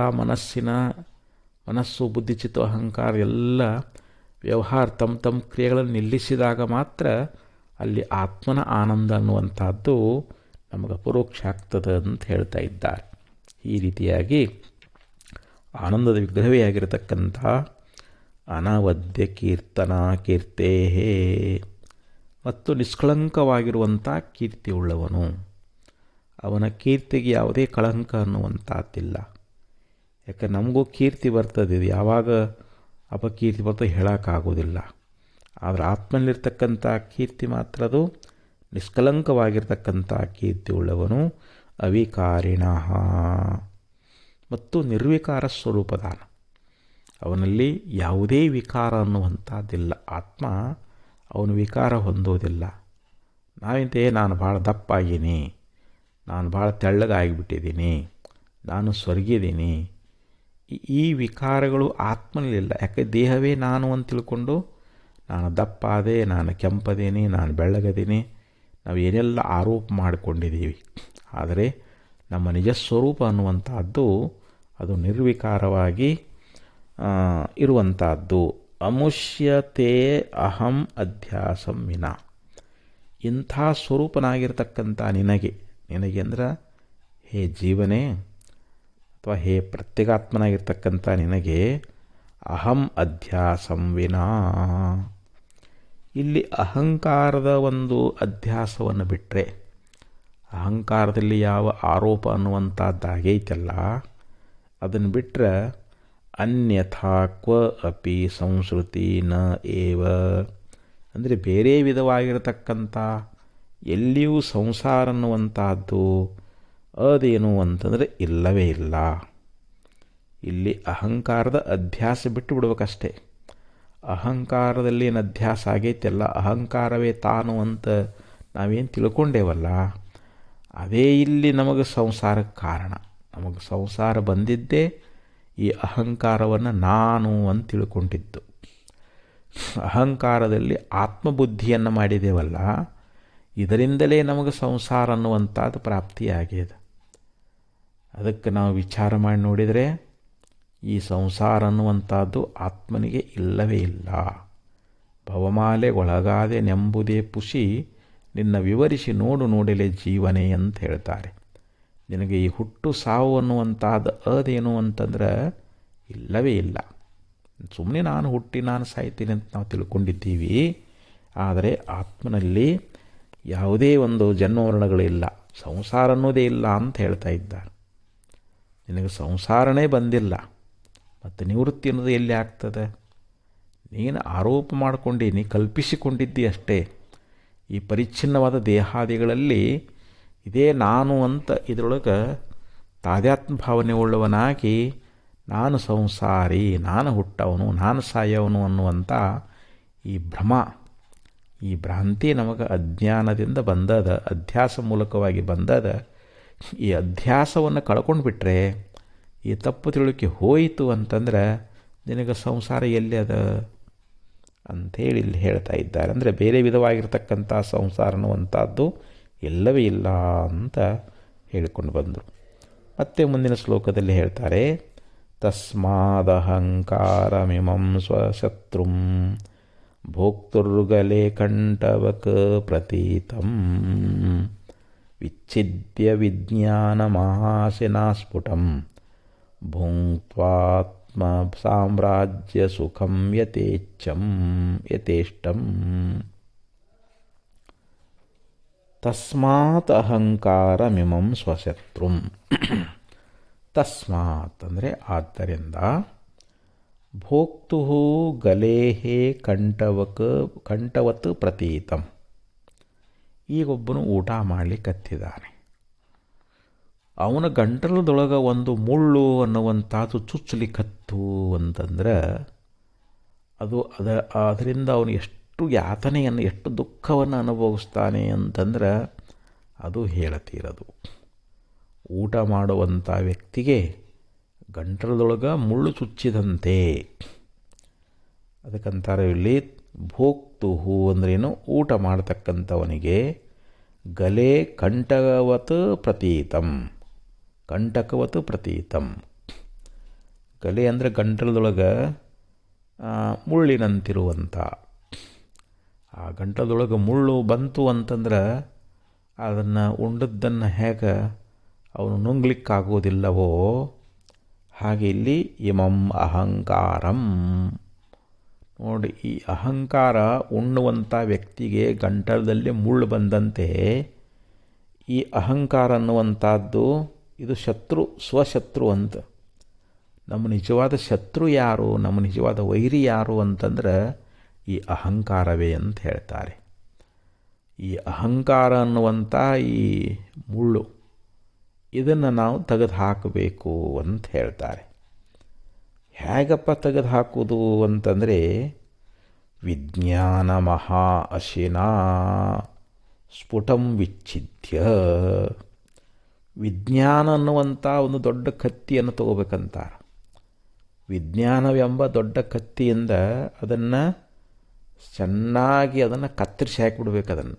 ಮನಸ್ಸು, ಬುದ್ಧಿಚಿತ್ತ, ಅಹಂಕಾರ ಎಲ್ಲ ವ್ಯವಹಾರ ತಮ್ಮ ಕ್ರಿಯೆಗಳನ್ನು ನಿಲ್ಲಿಸಿದಾಗ ಮಾತ್ರ ಅಲ್ಲಿ ಆತ್ಮನ ಆನಂದ ಅನ್ನುವಂಥದ್ದು ನಮಗೆ ಅಪರೋಕ್ಷ ಆಗ್ತದೆ ಅಂತ ಹೇಳ್ತಾ ಇದ್ದಾರೆ. ಈ ರೀತಿಯಾಗಿ ಆನಂದದ ವಿಗ್ರಹವೇ ಆಗಿರತಕ್ಕಂಥ ಅನವದ್ಯ ಕೀರ್ತೇ ಮತ್ತು ನಿಷ್ಕಳಂಕವಾಗಿರುವಂಥ ಕೀರ್ತಿಯುಳ್ಳವನು. ಅವನ ಕೀರ್ತಿಗೆ ಯಾವುದೇ ಕಳಂಕ ಅನ್ನುವಂಥದ್ದಿಲ್ಲ. ಯಾಕೆ ನಮಗೂ ಕೀರ್ತಿ ಬರ್ತದೆ, ಇದು ಯಾವಾಗ ಅಪಕೀರ್ತಿ ಬರ್ತದೆ ಹೇಳೋಕ್ಕಾಗೋದಿಲ್ಲ. ಆದರೆ ಆತ್ಮನಲ್ಲಿರ್ತಕ್ಕಂಥ ಕೀರ್ತಿ ಮಾತ್ರ ಅದು ನಿಷ್ಕಲಂಕವಾಗಿರ್ತಕ್ಕಂಥ ಕೀರ್ತಿಯುಳ್ಳವನು. ಅವಿಕಾರಿಣ ಮತ್ತು ನಿರ್ವಿಕಾರ ಸ್ವರೂಪದಾನ. ಅವನಲ್ಲಿ ಯಾವುದೇ ವಿಕಾರ ಅನ್ನುವಂಥದ್ದಿಲ್ಲ. ಆತ್ಮ ಅವನು ವಿಕಾರ ಹೊಂದೋದಿಲ್ಲ. ನಾವಿಂತೆ ನಾನು ಭಾಳ ದಪ್ಪಾಗೀನಿ, ನಾನು ಭಾಳ ತೆಳ್ಳಗಾಗಿಬಿಟ್ಟಿದ್ದೀನಿ, ನಾನು ಸ್ವರ್ಗಿದ್ದೀನಿ, ಈ ವಿಕಾರಗಳು ಆತ್ಮನಲ್ಲಿಲ್ಲ. ಯಾಕೆ ದೇಹವೇ ನಾನು ಅಂತ ತಿಳ್ಕೊಂಡು ನಾನು ದಪ್ಪಾದೆ, ನಾನು ಕೆಂಪದೇನಿ, ನಾನು ಬೆಳ್ಳಗದೀನಿ, ನಾವು ಏನೆಲ್ಲ ಆರೋಪ ಮಾಡಿಕೊಂಡಿದ್ದೀವಿ. ಆದರೆ ನಮ್ಮ ನಿಜ ಸ್ವರೂಪ ಅನ್ನುವಂಥದ್ದು ಅದು ನಿರ್ವಿಕಾರವಾಗಿ ಇರುವಂಥದ್ದು. ಅಮುಷ್ಯತೆ ಅಹಂ ಅಧ್ಯಾಸಂ ವಿನ. ಇಂಥ ಸ್ವರೂಪನಾಗಿರ್ತಕ್ಕಂಥ ನಿನಗೆ ಅಂದ್ರೆ ಹೇ ಜೀವನೇ ಅಥವಾ ಹೇ ಪ್ರತ್ಯೇಗಾತ್ಮನಾಗಿರ್ತಕ್ಕಂಥ ನಿನಗೆ ಅಹಂ ಅಧ್ಯಾಸಂ ವಿನಾ. ಇಲ್ಲಿ ಅಹಂಕಾರದ ಒಂದು ಅಧ್ಯಾಸವನ್ನು ಬಿಟ್ಟರೆ, ಅಹಂಕಾರದಲ್ಲಿ ಯಾವ ಆರೋಪ ಅನ್ನುವಂಥದ್ದಾಗೈತಲ್ಲ ಅದನ್ನು ಬಿಟ್ಟರೆ ಅನ್ಯಥಾ ಕ್ವ ಅಪಿ ಸಂಸ್ಕೃತಿ ನ ಏವ. ಅಂದರೆ ಬೇರೆ ವಿಧವಾಗಿರತಕ್ಕಂಥ ಎಲ್ಲಿಯೂ ಸಂಸಾರ ಅನ್ನುವಂಥದ್ದು ಅದೇನು ಅಂತಂದರೆ ಇಲ್ಲವೇ ಇಲ್ಲ. ಇಲ್ಲಿ ಅಹಂಕಾರದ ಅಧ್ಯಾಸ ಬಿಟ್ಟು ಬಿಡ್ಬೇಕಷ್ಟೇ. ಅಹಂಕಾರದಲ್ಲಿ ಏನು ಅಧ್ಯಾಸ ಆಗೈತೆಲ್ಲ, ಅಹಂಕಾರವೇ ತಾನು ಅಂತ ನಾವೇನು ತಿಳ್ಕೊಂಡೇವಲ್ಲ, ಅದೇ ಇಲ್ಲಿ ನಮಗೆ ಸಂಸಾರಕ್ಕೆ ಕಾರಣ. ನಮಗೆ ಸಂಸಾರ ಬಂದಿದ್ದೇ ಈ ಅಹಂಕಾರವನ್ನು ನಾನು ಅಂತ ತಿಳ್ಕೊಂಡಿದ್ದು. ಅಹಂಕಾರದಲ್ಲಿ ಆತ್ಮಬುದ್ಧಿಯನ್ನು ಮಾಡಿದ್ದೇವಲ್ಲ, ಇದರಿಂದಲೇ ನಮಗೆ ಸಂಸಾರ ಅನ್ನುವಂಥದ್ದು ಪ್ರಾಪ್ತಿಯಾಗಿದೆ. ಅದಕ್ಕೆ ನಾವು ವಿಚಾರ ಮಾಡಿ ನೋಡಿದರೆ ಈ ಸಂಸಾರ ಅನ್ನುವಂಥದ್ದು ಆತ್ಮನಿಗೆ ಇಲ್ಲವೇ ಇಲ್ಲ. ಭವಮಾಲೆ ಒಳಗಾದೆ ನೆಂಬುದೇ ಪುಷಿ ನಿನ್ನ ವಿವರಿಸಿ ನೋಡಲೇ ಜೀವನೇ ಅಂತ ಹೇಳ್ತಾರೆ. ನಿನಗೆ ಈ ಹುಟ್ಟು ಸಾವು ಅನ್ನುವಂಥದ್ದು ಅದೇನು ಅಂತಂದ್ರೆ ಇಲ್ಲವೇ ಇಲ್ಲ. ಸುಮ್ಮನೆ ನಾನು ಹುಟ್ಟಿ ನಾನು ಸಾಯ್ತೀನಿ ಅಂತ ನಾವು ತಿಳ್ಕೊಂಡಿದ್ದೀವಿ. ಆದರೆ ಆತ್ಮನಲ್ಲಿ ಯಾವುದೇ ಒಂದು ಜನ್ಮವರ್ಣಗಳಿಲ್ಲ, ಸಂಸಾರ ಅನ್ನೋದೇ ಇಲ್ಲ ಅಂತ ಹೇಳ್ತಾ ಇದ್ದಾರೆ. ನಿನಗೆ ಸಂಸಾರನೇ ಬಂದಿಲ್ಲ, ಮತ್ತು ನಿವೃತ್ತಿ ಅನ್ನೋದು ಎಲ್ಲಿ ಆಗ್ತದೆ? ನೀನು ಆರೋಪ ಮಾಡಿಕೊಂಡೀನಿ, ಕಲ್ಪಿಸಿಕೊಂಡಿದ್ದಿ ಅಷ್ಟೇ. ಈ ಪರಿಚ್ಛಿನ್ನವಾದ ದೇಹಾದಿಗಳಲ್ಲಿ ಇದೇ ನಾನು ಅಂತ ಇದರೊಳಗೆ ತಾದಾತ್ಮ ಭಾವನೆ ಉಳ್ಳವನಾಗಿ ನಾನು ಸಂಸಾರಿ, ನಾನು ಹುಟ್ಟವನು, ನಾನು ಸಾಯವನು ಅನ್ನುವಂಥ ಈ ಭ್ರಮ, ಈ ಭ್ರಾಂತಿ ನಮಗೆ ಅಜ್ಞಾನದಿಂದ ಬಂದದ, ಅಧ್ಯಾಸ ಮೂಲಕವಾಗಿ ಬಂದದ. ಈ ಅಧ್ಯಾಸವನ್ನು ಕಳ್ಕೊಂಡು ಬಿಟ್ಟರೆ, ಈ ತಪ್ಪು ತಿಳುವಳಿಕೆ ಹೋಯಿತು ಅಂತಂದ್ರೆ ನಿನಗೆ ಸಂಸಾರ ಎಲ್ಲಿ ಅದ ಅಂಥೇಳಿ ಇಲ್ಲಿ ಹೇಳ್ತಾ ಇದ್ದಾರೆ. ಅಂದರೆ ಬೇರೆ ವಿಧವಾಗಿರ್ತಕ್ಕಂಥ ಸಂಸಾರ ಅನ್ನುವಂಥದ್ದು ಎಲ್ಲವೇ ಇಲ್ಲ ಅಂತ ಹೇಳಿಕೊಂಡು ಬಂದರು. ಮತ್ತೆ ಮುಂದಿನ ಶ್ಲೋಕದಲ್ಲಿ ಹೇಳ್ತಾರೆ, ತಸ್ಮಾದಹಂಕಾರಮಿಮಂ ಸ್ವಶತ್ರುಂ ಭೋಕ್ತುರ್ಗಲೆ ಕಂಠವಕ್ ಪ್ರತೀತಂ ವಿಚ್ಛಿದ್ಯ ವಿಜ್ಞಾನಮಹಾಸಿನಾ ಸ್ಫುಟಂ ಭುಂಕ್ತ್ವಾತ್ಮ ಸಾಮ್ರಾಜ್ಯ ಸುಖಂ ಯಥೇಷ್ಟಂ. ತಸ್ಮಾತ್ ಅಹಂಕಾರಮಿಮಂ ಸ್ವಶತ್ರುಂ. ತಸ್ಮಾತ್ ಅಂದರೆ ಆದ್ದರಿಂದ, ಭೋಕ್ತು ಗಲೇಹೇ ಕಂಠವತ್ ಪ್ರತೀತಂ. ಈಗೊಬ್ಬನು ಊಟ ಮಾಡಲಿಕ್ಕತ್ತಿದ್ದಾನೆ. ಅವನ ಗಂಟಲದೊಳಗೆ ಒಂದು ಮುಳ್ಳು ಅನ್ನುವಂಥದ್ದು ಚುಚ್ಚಲಿಕ್ಕತ್ತು ಅಂತಂದ್ರೆ ಅದರಿಂದ ಅವನು ಎಷ್ಟು ಯಾತನೆಯನ್ನು, ಎಷ್ಟು ದುಃಖವನ್ನು ಅನುಭವಿಸ್ತಾನೆ ಅಂತಂದ್ರೆ ಅದು ಹೇಳತೀರದು. ಊಟ ಮಾಡುವಂಥ ವ್ಯಕ್ತಿಗೆ ಗಂಟಲದೊಳಗೆ ಮುಳ್ಳು ಚುಚ್ಚಿದಂತೆ. ಅದಕ್ಕಂತಾರೆ ಇಲ್ಲಿ ಭೋಕ್ತುಹು ಅಂದ್ರೇನು, ಊಟ ಮಾಡ್ತಕ್ಕಂಥವನಿಗೆ ಗಲೆ ಕಂಟಕವತ್ ಪ್ರತೀತಂ. ಕಂಟಕವತ್ ಪ್ರತೀತಂ. ಗಲೆ ಅಂದರೆ ಗಂಟಲದೊಳಗೆ ಮುಳ್ಳಿನಂತಿರುವಂಥ. ಆ ಗಂಟಲದೊಳಗೆ ಮುಳ್ಳು ಬಂತು ಅಂತಂದ್ರೆ ಅದನ್ನು ಉಂಡದ್ದನ್ನು ಹೇಗೆ ಅವನು ನುಂಗ್ಲಿಕ್ಕಾಗೋದಿಲ್ಲವೋ ಹಾಗೆ ಇಲ್ಲಿ ಇಮಂ ಅಹಂಕಾರಂ. ನೋಡಿ, ಈ ಅಹಂಕಾರ ಉಣ್ಣುವಂಥ ವ್ಯಕ್ತಿಗೆ ಗಂಟಲದಲ್ಲಿ ಮುಳ್ಳು ಬಂದಂತೆ ಈ ಅಹಂಕಾರ ಅನ್ನುವಂಥದ್ದು ಇದು ಶತ್ರು, ಸ್ವಶತ್ರು ಅಂತ. ನಮ್ಮ ನಿಜವಾದ ಶತ್ರು ಯಾರು, ನಮ್ಮ ನಿಜವಾದ ವೈರಿ ಯಾರು ಅಂತಂದ್ರೆ ಈ ಅಹಂಕಾರವೇ ಅಂತ ಹೇಳ್ತಾರೆ. ಈ ಅಹಂಕಾರ ಅನ್ನುವಂಥ ಈ ಮುಳ್ಳು ಇದನ್ನು ನಾವು ತೆಗೆದು ಹಾಕಬೇಕು ಅಂತ ಹೇಳ್ತಾರೆ. ಹೇಗಪ್ಪ ತೆಗೆದು ಹಾಕುವುದು ಅಂತಂದರೆ ವಿಜ್ಞಾನ ಮಹಾ ಅಶಿನಾ ಸ್ಫುಟಂ ವಿಚ್ಛಿದ್ಯ. ವಿಜ್ಞಾನ ಅನ್ನುವಂಥ ಒಂದು ದೊಡ್ಡ ಕತ್ತಿಯನ್ನು ತಗೋಬೇಕಂತಾರೆ. ವಿಜ್ಞಾನವೆಂಬ ದೊಡ್ಡ ಕತ್ತಿಯಿಂದ ಅದನ್ನು ಚೆನ್ನಾಗಿ ಅದನ್ನು ಕತ್ತರಿಸಿ ಹಾಕಿಬಿಡ್ಬೇಕು. ಅದನ್ನು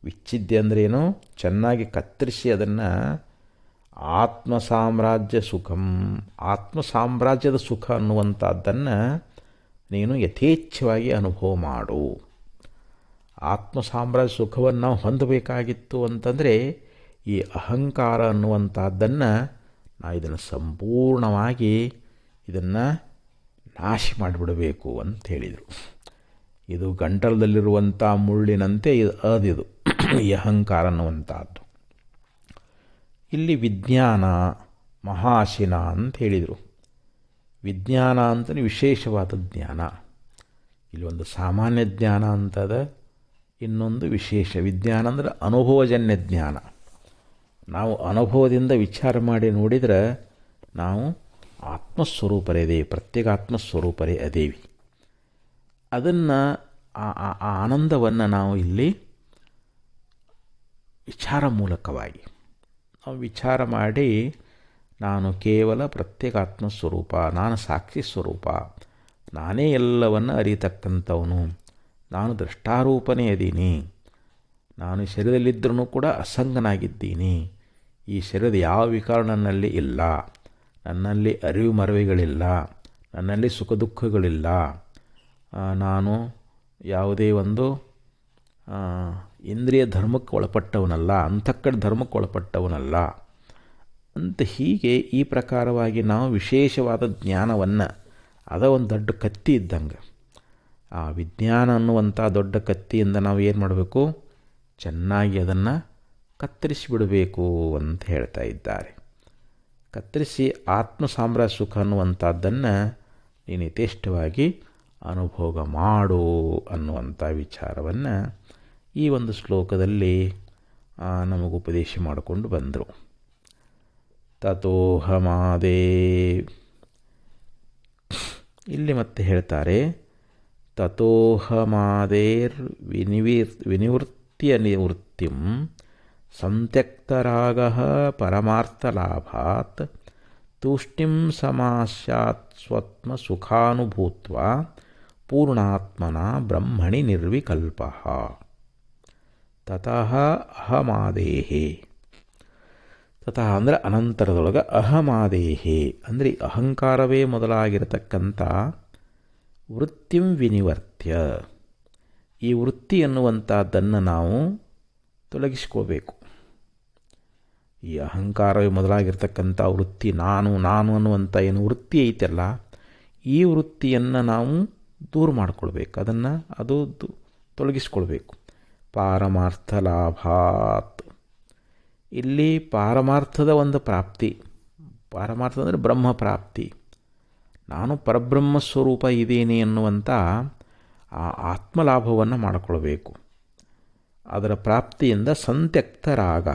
ವಿಚ್ಛಿದ್ಯ ಅಂದ್ರೇನು, ಚೆನ್ನಾಗಿ ಕತ್ತರಿಸಿ ಅದನ್ನು ಆತ್ಮ ಸಾಮ್ರಾಜ್ಯ ಸುಖಂ, ಆತ್ಮ ಸಾಮ್ರಾಜ್ಯದ ಸುಖ ಅನ್ನುವಂಥದ್ದನ್ನು ನೀನು ಯಥೇಚ್ಛವಾಗಿ ಅನುಭವ ಮಾಡು. ಆತ್ಮ ಸಾಮ್ರಾಜ್ಯ ಸುಖವನ್ನು ನಾವು ಹೊಂದಬೇಕಾಗಿತ್ತು ಅಂತಂದರೆ ಈ ಅಹಂಕಾರ ಅನ್ನುವಂಥದ್ದನ್ನು ನಾವು ಇದನ್ನು ಸಂಪೂರ್ಣವಾಗಿ ಇದನ್ನು ನಾಶ ಮಾಡಿಬಿಡಬೇಕು ಅಂತ ಹೇಳಿದರು. ಇದು ಗಂಟಲದಲ್ಲಿರುವಂಥ ಮುಳ್ಳಿನಂತೆ ಅದಿದು ಈ ಅಹಂಕಾರ ಅನ್ನುವಂಥದ್ದು. ಇಲ್ಲಿ ವಿಜ್ಞಾನ ಮಹಾಶಿನ ಅಂತ ಹೇಳಿದರು. ವಿಜ್ಞಾನ ಅಂತಲೇ ವಿಶೇಷವಾದ ಜ್ಞಾನ. ಇಲ್ಲಿ ಒಂದು ಸಾಮಾನ್ಯ ಜ್ಞಾನ ಅಂತದ, ಇನ್ನೊಂದು ವಿಶೇಷ ವಿಜ್ಞಾನ ಅಂದರೆ ಅನುಭವಜನ್ಯ ಜ್ಞಾನ. ನಾವು ಅನುಭವದಿಂದ ವಿಚಾರ ಮಾಡಿ ನೋಡಿದರೆ ನಾವು ಆತ್ಮಸ್ವರೂಪರೇ ಅದೇವಿ, ಪ್ರತ್ಯೇಕ ಆತ್ಮಸ್ವರೂಪರೇ ಅದೇವಿ. ಅದನ್ನು ಆ ಆನಂದವನ್ನು ನಾವು ಇಲ್ಲಿ ವಿಚಾರ ಮೂಲಕವಾಗಿ ನಾವು ವಿಚಾರ ಮಾಡಿ ನಾನು ಕೇವಲ ಪ್ರತ್ಯೇಕಾತ್ಮ ಸ್ವರೂಪ, ನಾನು ಸಾಕ್ಷಿ ಸ್ವರೂಪ, ನಾನೇ ಎಲ್ಲವನ್ನು ಅರಿತಕ್ಕಂಥವನು, ನಾನು ದೃಷ್ಟಾರೂಪನೇ ಅದೀನಿ, ನಾನು ಶರೀರದಲ್ಲಿದ್ದರೂ ಕೂಡ ಅಸಂಗನಾಗಿದ್ದೀನಿ, ಈ ಶರೀರದ ಯಾವ ವಿಕಾರ ನನ್ನಲ್ಲಿ ಇಲ್ಲ, ನನ್ನಲ್ಲಿ ಅರಿವು ಮರವಿಗಳಿಲ್ಲ, ನನ್ನಲ್ಲಿ ಸುಖ ದುಃಖಗಳಿಲ್ಲ, ನಾನು ಯಾವುದೇ ಒಂದು ಇಂದ್ರಿಯ ಧರ್ಮಕ್ಕೆ ಒಳಪಟ್ಟವನಲ್ಲ, ಅಂತಃಕರಣ ಧರ್ಮಕ್ಕೆ ಒಳಪಟ್ಟವನಲ್ಲ ಅಂತ ಹೀಗೆ ಈ ಪ್ರಕಾರವಾಗಿ ನಾವು ವಿಶೇಷವಾದ ಜ್ಞಾನವನ್ನು ಅದ ಒಂದು ದೊಡ್ಡ ಕತ್ತಿ ಇದ್ದಂಗೆ ಆ ವಿಜ್ಞಾನ ಅನ್ನುವಂಥ ದೊಡ್ಡ ಕತ್ತಿಯಿಂದ ನಾವು ಏನು ಮಾಡಬೇಕು, ಚೆನ್ನಾಗಿ ಅದನ್ನು ಕತ್ತರಿಸಿಬಿಡಬೇಕು ಅಂತ ಹೇಳ್ತಾ ಇದ್ದಾರೆ. ಕತ್ತರಿಸಿ ಆತ್ಮ ಸಾಮ್ರಾಜ್ಯ ಸುಖ ಅನ್ನುವಂಥದ್ದನ್ನು ನೀನು ಯಥೇಷ್ಟವಾಗಿ ಅನುಭೋಗ ಮಾಡು ಅನ್ನುವಂಥ ವಿಚಾರವನ್ನು ಈ ಒಂದು ಶ್ಲೋಕದಲ್ಲಿ ನಮಗೆ ಉಪದೇಶ ಮಾಡಿಕೊಂಡು ಬಂದರು. ತಥೋಹಮಾದೇ, ಇಲ್ಲಿ ಮತ್ತೆ ಹೇಳ್ತಾರೆ ತಥೋಹಮಾದೇರ್ ವಿನಿವೃತ್ತಿಯ ನಿವೃತ್ತಿಂ ಸಂತ್ಯಕ್ತರಾಗಃ ಪರಮಾರ್ಥಲಾಭಾತ್ ತೂಷ್ಣಿಂ ಸಮಾಸ್ಯಾತ್ ಸ್ವತ್ಮ ಸುಖಾನುಭೂತ್ವಾ ಪೂರ್ಣಾತ್ಮನ ಬ್ರಹ್ಮಣಿ ನಿರ್ವಿಕಲ್ಪಃ. ತತಃ ಅಹಮಾದೇಹೇ, ತತಃ ಅಂದರೆ ಅನಂತರದೊಳಗೆ ಅಹಮಾದೇಹೇ ಅಂದರೆ ಅಹಂಕಾರವೇ ಮೊದಲಾಗಿರತಕ್ಕಂಥ ವೃತ್ತಿಂ ವಿನಿವರ್ತ್ಯ, ಈ ವೃತ್ತಿ ಎನ್ನುವಂಥದ್ದನ್ನು ನಾವು ತೊಲಗಿಸ್ಕೋಬೇಕು. ಈ ಅಹಂಕಾರವೇ ಮೊದಲಾಗಿರ್ತಕ್ಕಂಥ ವೃತ್ತಿ ನಾನು ನಾನು ಅನ್ನುವಂಥ ಏನು ವೃತ್ತಿ ಐತಲ್ಲ, ಈ ವೃತ್ತಿಯನ್ನು ನಾವು ದೂರ ಮಾಡಿಕೊಳ್ಬೇಕು, ಅದನ್ನು ಅದು ತೊಲಗಿಸ್ಕೊಳ್ಬೇಕು. ಪಾರಮಾರ್ಥ ಲಾಭಾತ್, ಇಲ್ಲಿ ಪಾರಮಾರ್ಥದ ಒಂದು ಪ್ರಾಪ್ತಿ, ಪಾರಮಾರ್ಥ ಅಂದರೆ ಬ್ರಹ್ಮ ಪ್ರಾಪ್ತಿ, ನಾನು ಪರಬ್ರಹ್ಮ ಸ್ವರೂಪ ಇದ್ದೀನಿ ಎನ್ನುವಂಥ ಆ ಆತ್ಮಲಾಭವನ್ನು ಮಾಡಿಕೊಳ್ಬೇಕು. ಅದರ ಪ್ರಾಪ್ತಿಯಿಂದ ಸಂತ್ಯಕ್ತರಾಗ,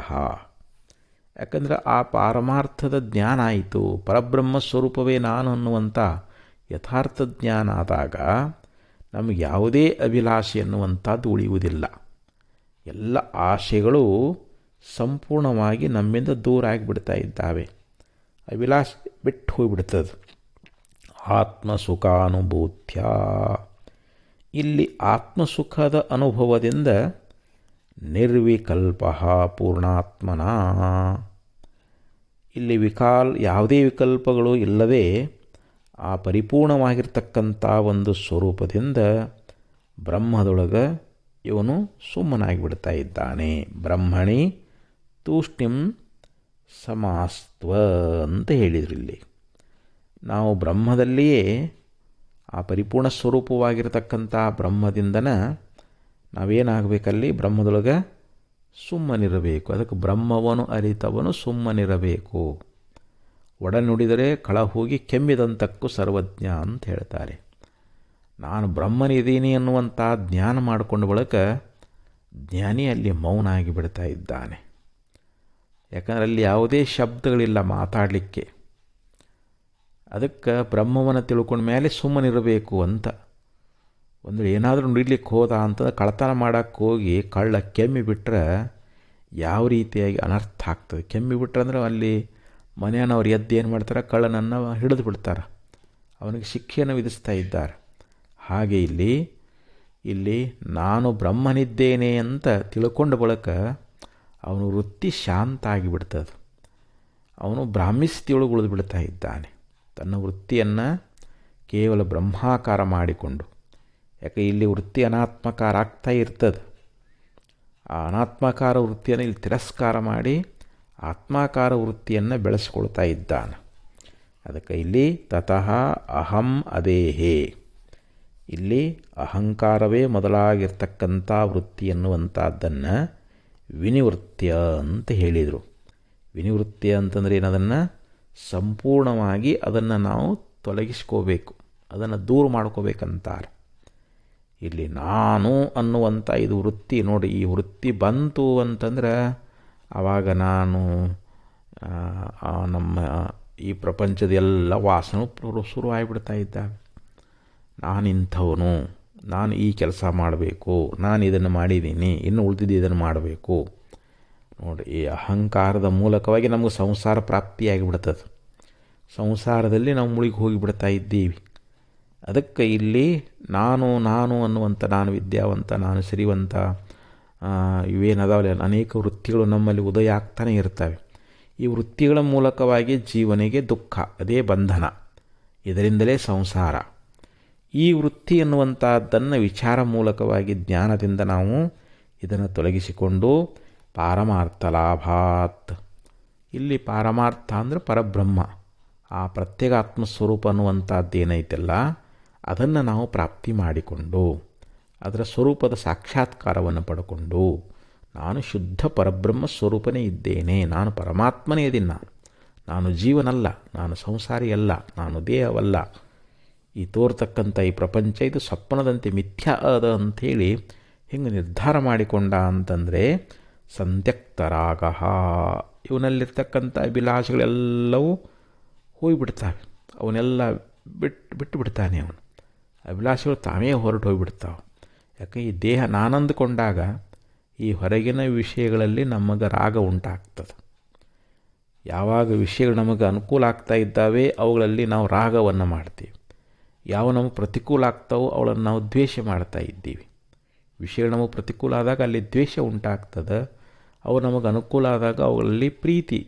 ಯಾಕಂದರೆ ಆ ಪಾರಮಾರ್ಥದ ಜ್ಞಾನ ಆಯಿತು, ಪರಬ್ರಹ್ಮ ಸ್ವರೂಪವೇ ನಾನು ಅನ್ನುವಂಥ ಯಥಾರ್ಥ ಜ್ಞಾನ ಆದಾಗ ನಮಗೆ ಯಾವುದೇ ಅಭಿಲಾಷೆ ಎನ್ನುವಂಥದ್ದು ಉಳಿಯುವುದಿಲ್ಲ. ಎಲ್ಲ ಆಶೆಗಳು ಸಂಪೂರ್ಣವಾಗಿ ನಮ್ಮಿಂದ ದೂರ ಆಗಿಬಿಡ್ತಾ ಇದ್ದಾವೆ, ಅಭಿಲಾಷೆ ಬಿಟ್ಟು ಹೋಗಿಬಿಡ್ತದೆ. ಆತ್ಮಸುಖಾನುಭೂತ್ಯ, ಇಲ್ಲಿ ಆತ್ಮಸುಖದ ಅನುಭವದಿಂದ ನಿರ್ವಿಕಲ್ಪ ಪೂರ್ಣಾತ್ಮನ. ಇಲ್ಲಿ ಯಾವುದೇ ವಿಕಲ್ಪಗಳು ಇಲ್ಲದೆ ಆ ಪರಿಪೂರ್ಣವಾಗಿರ್ತಕ್ಕಂಥ ಒಂದು ಸ್ವರೂಪದಿಂದ ಬ್ರಹ್ಮದೊಳಗೆ ಇವನು ಸುಮ್ಮನಾಗಿ ಬಿಡ್ತಾ ಇದ್ದಾನೆ. ಬ್ರಹ್ಮಣಿ ತೂಷ್ಣಿಂ ಸಮಾಸ್ತ್ವ ಅಂತ ಹೇಳಿದರು. ಇಲ್ಲಿ ನಾವು ಬ್ರಹ್ಮದಲ್ಲಿಯೇ ಆ ಪರಿಪೂರ್ಣ ಸ್ವರೂಪವಾಗಿರತಕ್ಕಂಥ ಬ್ರಹ್ಮದಿಂದನ ನಾವೇನಾಗಬೇಕಲ್ಲಿ ಬ್ರಹ್ಮದೊಳಗೆ ಸುಮ್ಮನಿರಬೇಕು. ಅದಕ್ಕೆ ಬ್ರಹ್ಮವನು ಅರಿತವನು ಸುಮ್ಮನಿರಬೇಕು. ಒಡನುಡಿದರೆ ಕಳ ಹೋಗಿ ಕೆಮ್ಮಿದಂತಕ್ಕೂ ಸರ್ವಜ್ಞ ಅಂತ ಹೇಳ್ತಾರೆ. ನಾನು ಬ್ರಹ್ಮನಿದ್ದೀನಿ ಅನ್ನುವಂಥ ಜ್ಞಾನ ಮಾಡಿಕೊಂಡ ಬಳಿಕ ಜ್ಞಾನಿ ಅಲ್ಲಿ ಮೌನ ಆಗಿಬಿಡ್ತಾ ಇದ್ದಾನೆ. ಯಾಕಂದರೆ ಅಲ್ಲಿ ಯಾವುದೇ ಶಬ್ದಗಳಿಲ್ಲ ಮಾತಾಡಲಿಕ್ಕೆ. ಅದಕ್ಕೆ ಬ್ರಹ್ಮವನ್ನು ತಿಳ್ಕೊಂಡ ಮೇಲೆ ಸುಮ್ಮನಿರಬೇಕು ಅಂತ. ಒಂದು ಏನಾದರೂ ನುಡಿಲಿಕ್ಕೆ ಹೋದ ಅಂತ ಕಳ್ಳತನ ಮಾಡೋಕ್ಕೆ ಹೋಗಿ ಕಳ್ಳ ಕೆಮ್ಮಿ ಬಿಟ್ಟರೆ ಯಾವ ರೀತಿಯಾಗಿ ಅನರ್ಥ ಆಗ್ತದೆ. ಕೆಮ್ಮಿ ಬಿಟ್ರೆ ಅಂದರೆ ಅಲ್ಲಿ ಮನೆಯವ್ರು ಎದ್ದು ಏನು ಮಾಡ್ತಾರೆ, ಕಳ್ಳನನ್ನು ಹಿಡಿದು ಬಿಡ್ತಾರೆ, ಅವನಿಗೆ ಶಿಕ್ಷೆಯನ್ನು ವಿಧಿಸ್ತಾ ಇದ್ದಾರೆ. ಹಾಗೆ ಇಲ್ಲಿ ನಾನು ಬ್ರಹ್ಮನಿದ್ದೇನೆ ಅಂತ ತಿಳ್ಕೊಂಡ ಬಳಿಕ ಅವನು ವೃತ್ತಿ ಶಾಂತ ಆಗಿಬಿಡ್ತದೆ. ಅವನು ಬ್ರಾಹ್ಮಿಸ್ತಿಯೊಳಗೆ ಉಳಿದು ಬಿಡ್ತಾ ಇದ್ದಾನೆ. ತನ್ನ ವೃತ್ತಿಯನ್ನು ಕೇವಲ ಬ್ರಹ್ಮಾಕಾರ ಮಾಡಿಕೊಂಡು, ಯಾಕೆ ಇಲ್ಲಿ ವೃತ್ತಿ ಅನಾತ್ಮಕಾರ ಆಗ್ತಾ ಇರ್ತದೆ. ಆ ಅನಾತ್ಮಕಾರ ವೃತ್ತಿಯನ್ನು ಇಲ್ಲಿ ತಿರಸ್ಕಾರ ಮಾಡಿ ಆತ್ಮಾಕಾರ ವೃತ್ತಿಯನ್ನು ಬೆಳೆಸ್ಕೊಳ್ತಾ ಇದ್ದಾನೆ. ಅದಕ್ಕೆ ಇಲ್ಲಿ ತತಃ ಅಹಂ ಅದೇಹೇ, ಇಲ್ಲಿ ಅಹಂಕಾರವೇ ಮೊದಲಾಗಿರ್ತಕ್ಕಂಥ ವೃತ್ತಿ ಎನ್ನುವಂಥದ್ದನ್ನು ವಿನಿವೃತ್ಯ ಅಂತ ಹೇಳಿದರು. ವಿನಿವೃತ್ಯ ಅಂತಂದರೆ ಏನದನ್ನು ಸಂಪೂರ್ಣವಾಗಿ ಅದನ್ನು ನಾವು ತೊಲಗಿಸ್ಕೋಬೇಕು, ಅದನ್ನು ದೂರ ಮಾಡ್ಕೋಬೇಕಂತಾರೆ. ಇಲ್ಲಿ ನಾನು ಅನ್ನುವಂಥ ಇದು ವೃತ್ತಿ ನೋಡಿ. ಈ ವೃತ್ತಿ ಬಂತು ಅಂತಂದ್ರೆ ಆವಾಗ ನಾನು ನಮ್ಮ ಈ ಪ್ರಪಂಚದ ಎಲ್ಲ ವಾಸನೆ ಶುರುವಾಗಿಬಿಡ್ತಾ ಇದ್ದಾವೆ. ನಾನಿಂಥವನು, ನಾನು ಈ ಕೆಲಸ ಮಾಡಬೇಕು, ನಾನು ಇದನ್ನು ಮಾಡಿದ್ದೀನಿ, ಇನ್ನು ಉಳಿದಿದ್ದು ಇದನ್ನು ಮಾಡಬೇಕು. ನೋಡಿ, ಈ ಅಹಂಕಾರದ ಮೂಲಕವಾಗಿ ನಮಗೆ ಸಂಸಾರ ಪ್ರಾಪ್ತಿಯಾಗಿಬಿಡ್ತದೆ. ಸಂಸಾರದಲ್ಲಿ ನಾವು ಮುಳುಗಿ ಹೋಗಿಬಿಡ್ತಾ ಇದ್ದೀವಿ. ಅದಕ್ಕೆ ಇಲ್ಲಿ ನಾನು ಅನ್ನುವಂಥ, ನಾನು ವಿದ್ಯಾವಂತ, ನಾನು ಸಿರಿವಂತ, ಇವೇನದಾವಲ್ಲ ಅನೇಕ ವೃತ್ತಿಗಳು ನಮ್ಮಲ್ಲಿ ಉದಯ ಆಗ್ತಾನೆ ಇರ್ತವೆ. ಈ ವೃತ್ತಿಗಳ ಮೂಲಕವಾಗಿ ಜೀವನಿಗೆ ದುಃಖ, ಅದೇ ಬಂಧನ, ಇದರಿಂದಲೇ ಸಂಸಾರ. ಈ ವೃತ್ತಿ ಎನ್ನುವಂಥದ್ದನ್ನು ವಿಚಾರ ಮೂಲಕವಾಗಿ ಜ್ಞಾನದಿಂದ ನಾವು ಇದನ್ನು ತೊಲಗಿಸಿಕೊಂಡು ಪಾರಮಾರ್ಥ ಲಾಭಾತ್, ಇಲ್ಲಿ ಪಾರಮಾರ್ಥ ಅಂದರೆ ಪರಬ್ರಹ್ಮ, ಆ ಪ್ರತ್ಯೇಕಾತ್ಮ ಸ್ವರೂಪ ಅನ್ನುವಂಥದ್ದು ಏನೈತಲ್ಲ ಅದನ್ನು ನಾವು ಪ್ರಾಪ್ತಿ ಮಾಡಿಕೊಂಡು ಅದರ ಸ್ವರೂಪದ ಸಾಕ್ಷಾತ್ಕಾರವನ್ನು ಪಡ್ಕೊಂಡು ನಾನು ಶುದ್ಧ ಪರಬ್ರಹ್ಮ ಸ್ವರೂಪನೇ ಇದ್ದೇನೆ, ನಾನು ಪರಮಾತ್ಮನೇ ಇದ್ದೀನಿ, ನಾನು ಜೀವನಲ್ಲ, ನಾನು ಸಂಸಾರಿಯಲ್ಲ, ನಾನು ದೇಹವಲ್ಲ, ಈ ತೋರ್ತಕ್ಕಂಥ ಈ ಪ್ರಪಂಚ ಇದು ಸ್ವಪ್ನದಂತೆ ಮಿಥ್ಯ ಅದ ಅಂಥೇಳಿ ಹಿಂಗೆ ನಿರ್ಧಾರ ಮಾಡಿಕೊಂಡ ಅಂತಂದರೆ ಸಂತ್ಯಕ್ತರಾಗ, ಇವನಲ್ಲಿರ್ತಕ್ಕಂಥ ಅಭಿಲಾಷೆಗಳೆಲ್ಲವೂ ಹೋಗಿಬಿಡ್ತಾವೆ. ಅವನ್ನೆಲ್ಲ ಬಿಟ್ಟು ಬಿಡ್ತಾನೆ. ಅವನು ಅಭಿಲಾಷೆಗಳು ತಾವೇ ಹೊರಟು ಹೋಗಿಬಿಡ್ತಾವೆ. ಯಾಕೆ ಈ ದೇಹ ನಾನಂದುಕೊಂಡಾಗ ಈ ಹೊರಗಿನ ವಿಷಯಗಳಲ್ಲಿ ನಮಗೆ ರಾಗ ಉಂಟಾಗ್ತದೆ. ಯಾವಾಗ ವಿಷಯಗಳು ನಮಗೆ ಅನುಕೂಲ ಆಗ್ತಾ ಇದ್ದಾವೆ ಅವುಗಳಲ್ಲಿ ನಾವು ರಾಗವನ್ನು ಮಾಡ್ತೀವಿ. ಯಾವ ನಮಗೆ ಪ್ರತಿಕೂಲ ಆಗ್ತಾವೋ ಅವುಗಳನ್ನು ನಾವು ದ್ವೇಷ ಮಾಡ್ತಾ ಇದ್ದೀವಿ. ವಿಷಯಗಳು ನಮಗೆ ಪ್ರತಿಕೂಲ ಆದಾಗ ಅಲ್ಲಿ ದ್ವೇಷ ಉಂಟಾಗ್ತದೆ. ಅವು ನಮಗೆ ಅನುಕೂಲ ಆದಾಗ ಅವುಗಳಲ್ಲಿ ಪ್ರೀತಿ,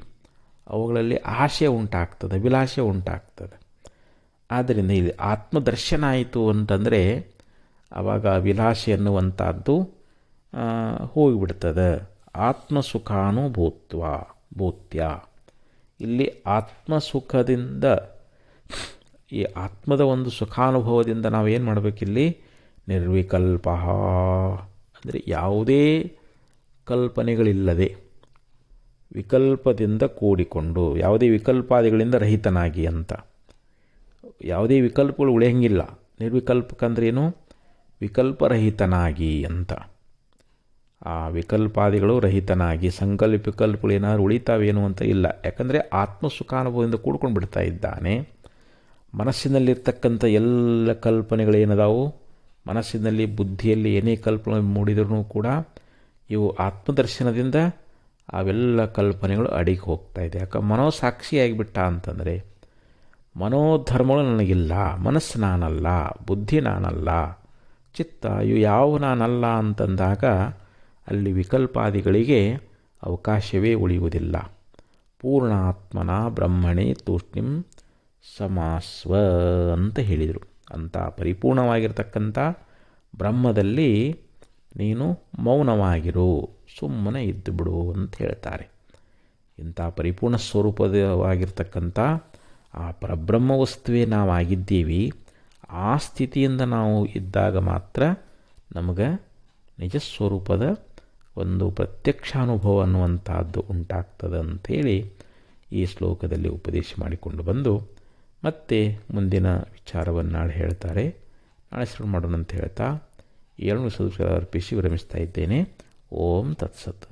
ಅವುಗಳಲ್ಲಿ ಆಶೆ ಉಂಟಾಗ್ತದೆ, ಅಭಿಲಾಷೆ ಉಂಟಾಗ್ತದೆ. ಆದ್ದರಿಂದ ಇಲ್ಲಿ ಆತ್ಮದರ್ಶನ ಆಯಿತು ಅಂತಂದರೆ ಆವಾಗ ಅಭಿಲಾಷೆ ಎನ್ನುವಂಥದ್ದು ಹೋಗಿಬಿಡ್ತದೆ. ಭೂತ್ಯ, ಇಲ್ಲಿ ಆತ್ಮಸುಖದಿಂದ, ಈ ಆತ್ಮದ ಒಂದು ಸುಖಾನುಭವದಿಂದ ನಾವೇನು ಮಾಡಬೇಕಿಲ್ಲಿ ನಿರ್ವಿಕಲ್ಪ ಅಂದರೆ ಯಾವುದೇ ಕಲ್ಪನೆಗಳಿಲ್ಲದೆ ವಿಕಲ್ಪದಿಂದ ಕೂಡಿಕೊಂಡು, ಯಾವುದೇ ವಿಕಲ್ಪಾದಿಗಳಿಂದ ರಹಿತನಾಗಿ ಅಂತ. ಯಾವುದೇ ವಿಕಲ್ಪಗಳು ಉಳಿಯಂಗಿಲ್ಲ. ನಿರ್ವಿಕಲ್ಪಕ್ಕಂದ್ರೇನು, ವಿಕಲ್ಪರಹಿತನಾಗಿ ಅಂತ. ಆ ವಿಕಲ್ಪಾದಿಗಳು ರಹಿತನಾಗಿ, ವಿಕಲ್ಪಗಳು ಏನಾದ್ರು ಉಳಿತಾವೇನು ಅಂತ ಇಲ್ಲ. ಯಾಕಂದರೆ ಆತ್ಮಸುಖಾನುಭವದಿಂದ ಕೂಡ್ಕೊಂಡು ಬಿಡ್ತಾ ಇದ್ದಾನೆ. ಮನಸ್ಸಿನಲ್ಲಿರ್ತಕ್ಕಂಥ ಎಲ್ಲ ಕಲ್ಪನೆಗಳೇನದಾವು, ಮನಸ್ಸಿನಲ್ಲಿ ಬುದ್ಧಿಯಲ್ಲಿ ಏನೇ ಕಲ್ಪನೆ ಮೂಡಿದ್ರೂ ಕೂಡ ಇವು ಆತ್ಮದರ್ಶನದಿಂದ ಅವೆಲ್ಲ ಕಲ್ಪನೆಗಳು ಅಡಿಗೆ ಹೋಗ್ತಾ ಇದೆ. ಯಾಕೆ ಮನೋಸಾಕ್ಷಿಯಾಗಿಬಿಟ್ಟ ಅಂತಂದರೆ ಮನೋಧರ್ಮಗಳು ನನಗಿಲ್ಲ, ಮನಸ್ಸು ನಾನಲ್ಲ, ಬುದ್ಧಿ ನಾನಲ್ಲ, ಚಿತ್ತ ಇವು ಯಾವ ನಾನಲ್ಲ ಅಂತಂದಾಗ ಅಲ್ಲಿ ವಿಕಲ್ಪಾದಿಗಳಿಗೆ ಅವಕಾಶವೇ ಉಳಿಯುವುದಿಲ್ಲ. ಪೂರ್ಣಾತ್ಮನ ಬ್ರಹ್ಮಣೇ ತೂಷ್ಣಿಂ ಸಮಾಸ್ವ ಅಂತ ಹೇಳಿದರು. ಅಂಥ ಪರಿಪೂರ್ಣವಾಗಿರ್ತಕ್ಕಂಥ ಬ್ರಹ್ಮದಲ್ಲಿ ನೀನು ಮೌನವಾಗಿರು, ಸುಮ್ಮನೆ ಇದ್ದು ಬಿಡು ಅಂತ ಹೇಳ್ತಾರೆ. ಇಂಥ ಪರಿಪೂರ್ಣ ಸ್ವರೂಪವಾಗಿರ್ತಕ್ಕಂಥ ಆ ಪರಬ್ರಹ್ಮ ವಸ್ತುವೇ ನಾವಾಗಿದ್ದೀವಿ. ಆ ಸ್ಥಿತಿಯಿಂದ ನಾವು ಇದ್ದಾಗ ಮಾತ್ರ ನಮಗೆ ನಿಜಸ್ವರೂಪದ ಒಂದು ಪ್ರತ್ಯಕ್ಷಾನುಭವ ಅನ್ನುವಂಥದ್ದು ಉಂಟಾಗ್ತದೆ ಅಂಥೇಳಿ ಈ ಶ್ಲೋಕದಲ್ಲಿ ಉಪದೇಶ ಮಾಡಿಕೊಂಡು ಬಂದು ಮತ್ತೆ ಮುಂದಿನ ವಿಚಾರವನ್ನು ನಾಳೆ ಹೇಳ್ತಾರೆ. ನಾಳೆ ಶುರು ಮಾಡೋಣ ಅಂತ ಹೇಳ್ತಾ 2 ಅರ್ಪಿಸಿ ವಿರಮಿಸ್ತಾ ಇದ್ದೇನೆ. ಓಂ ತತ್ಸತ್.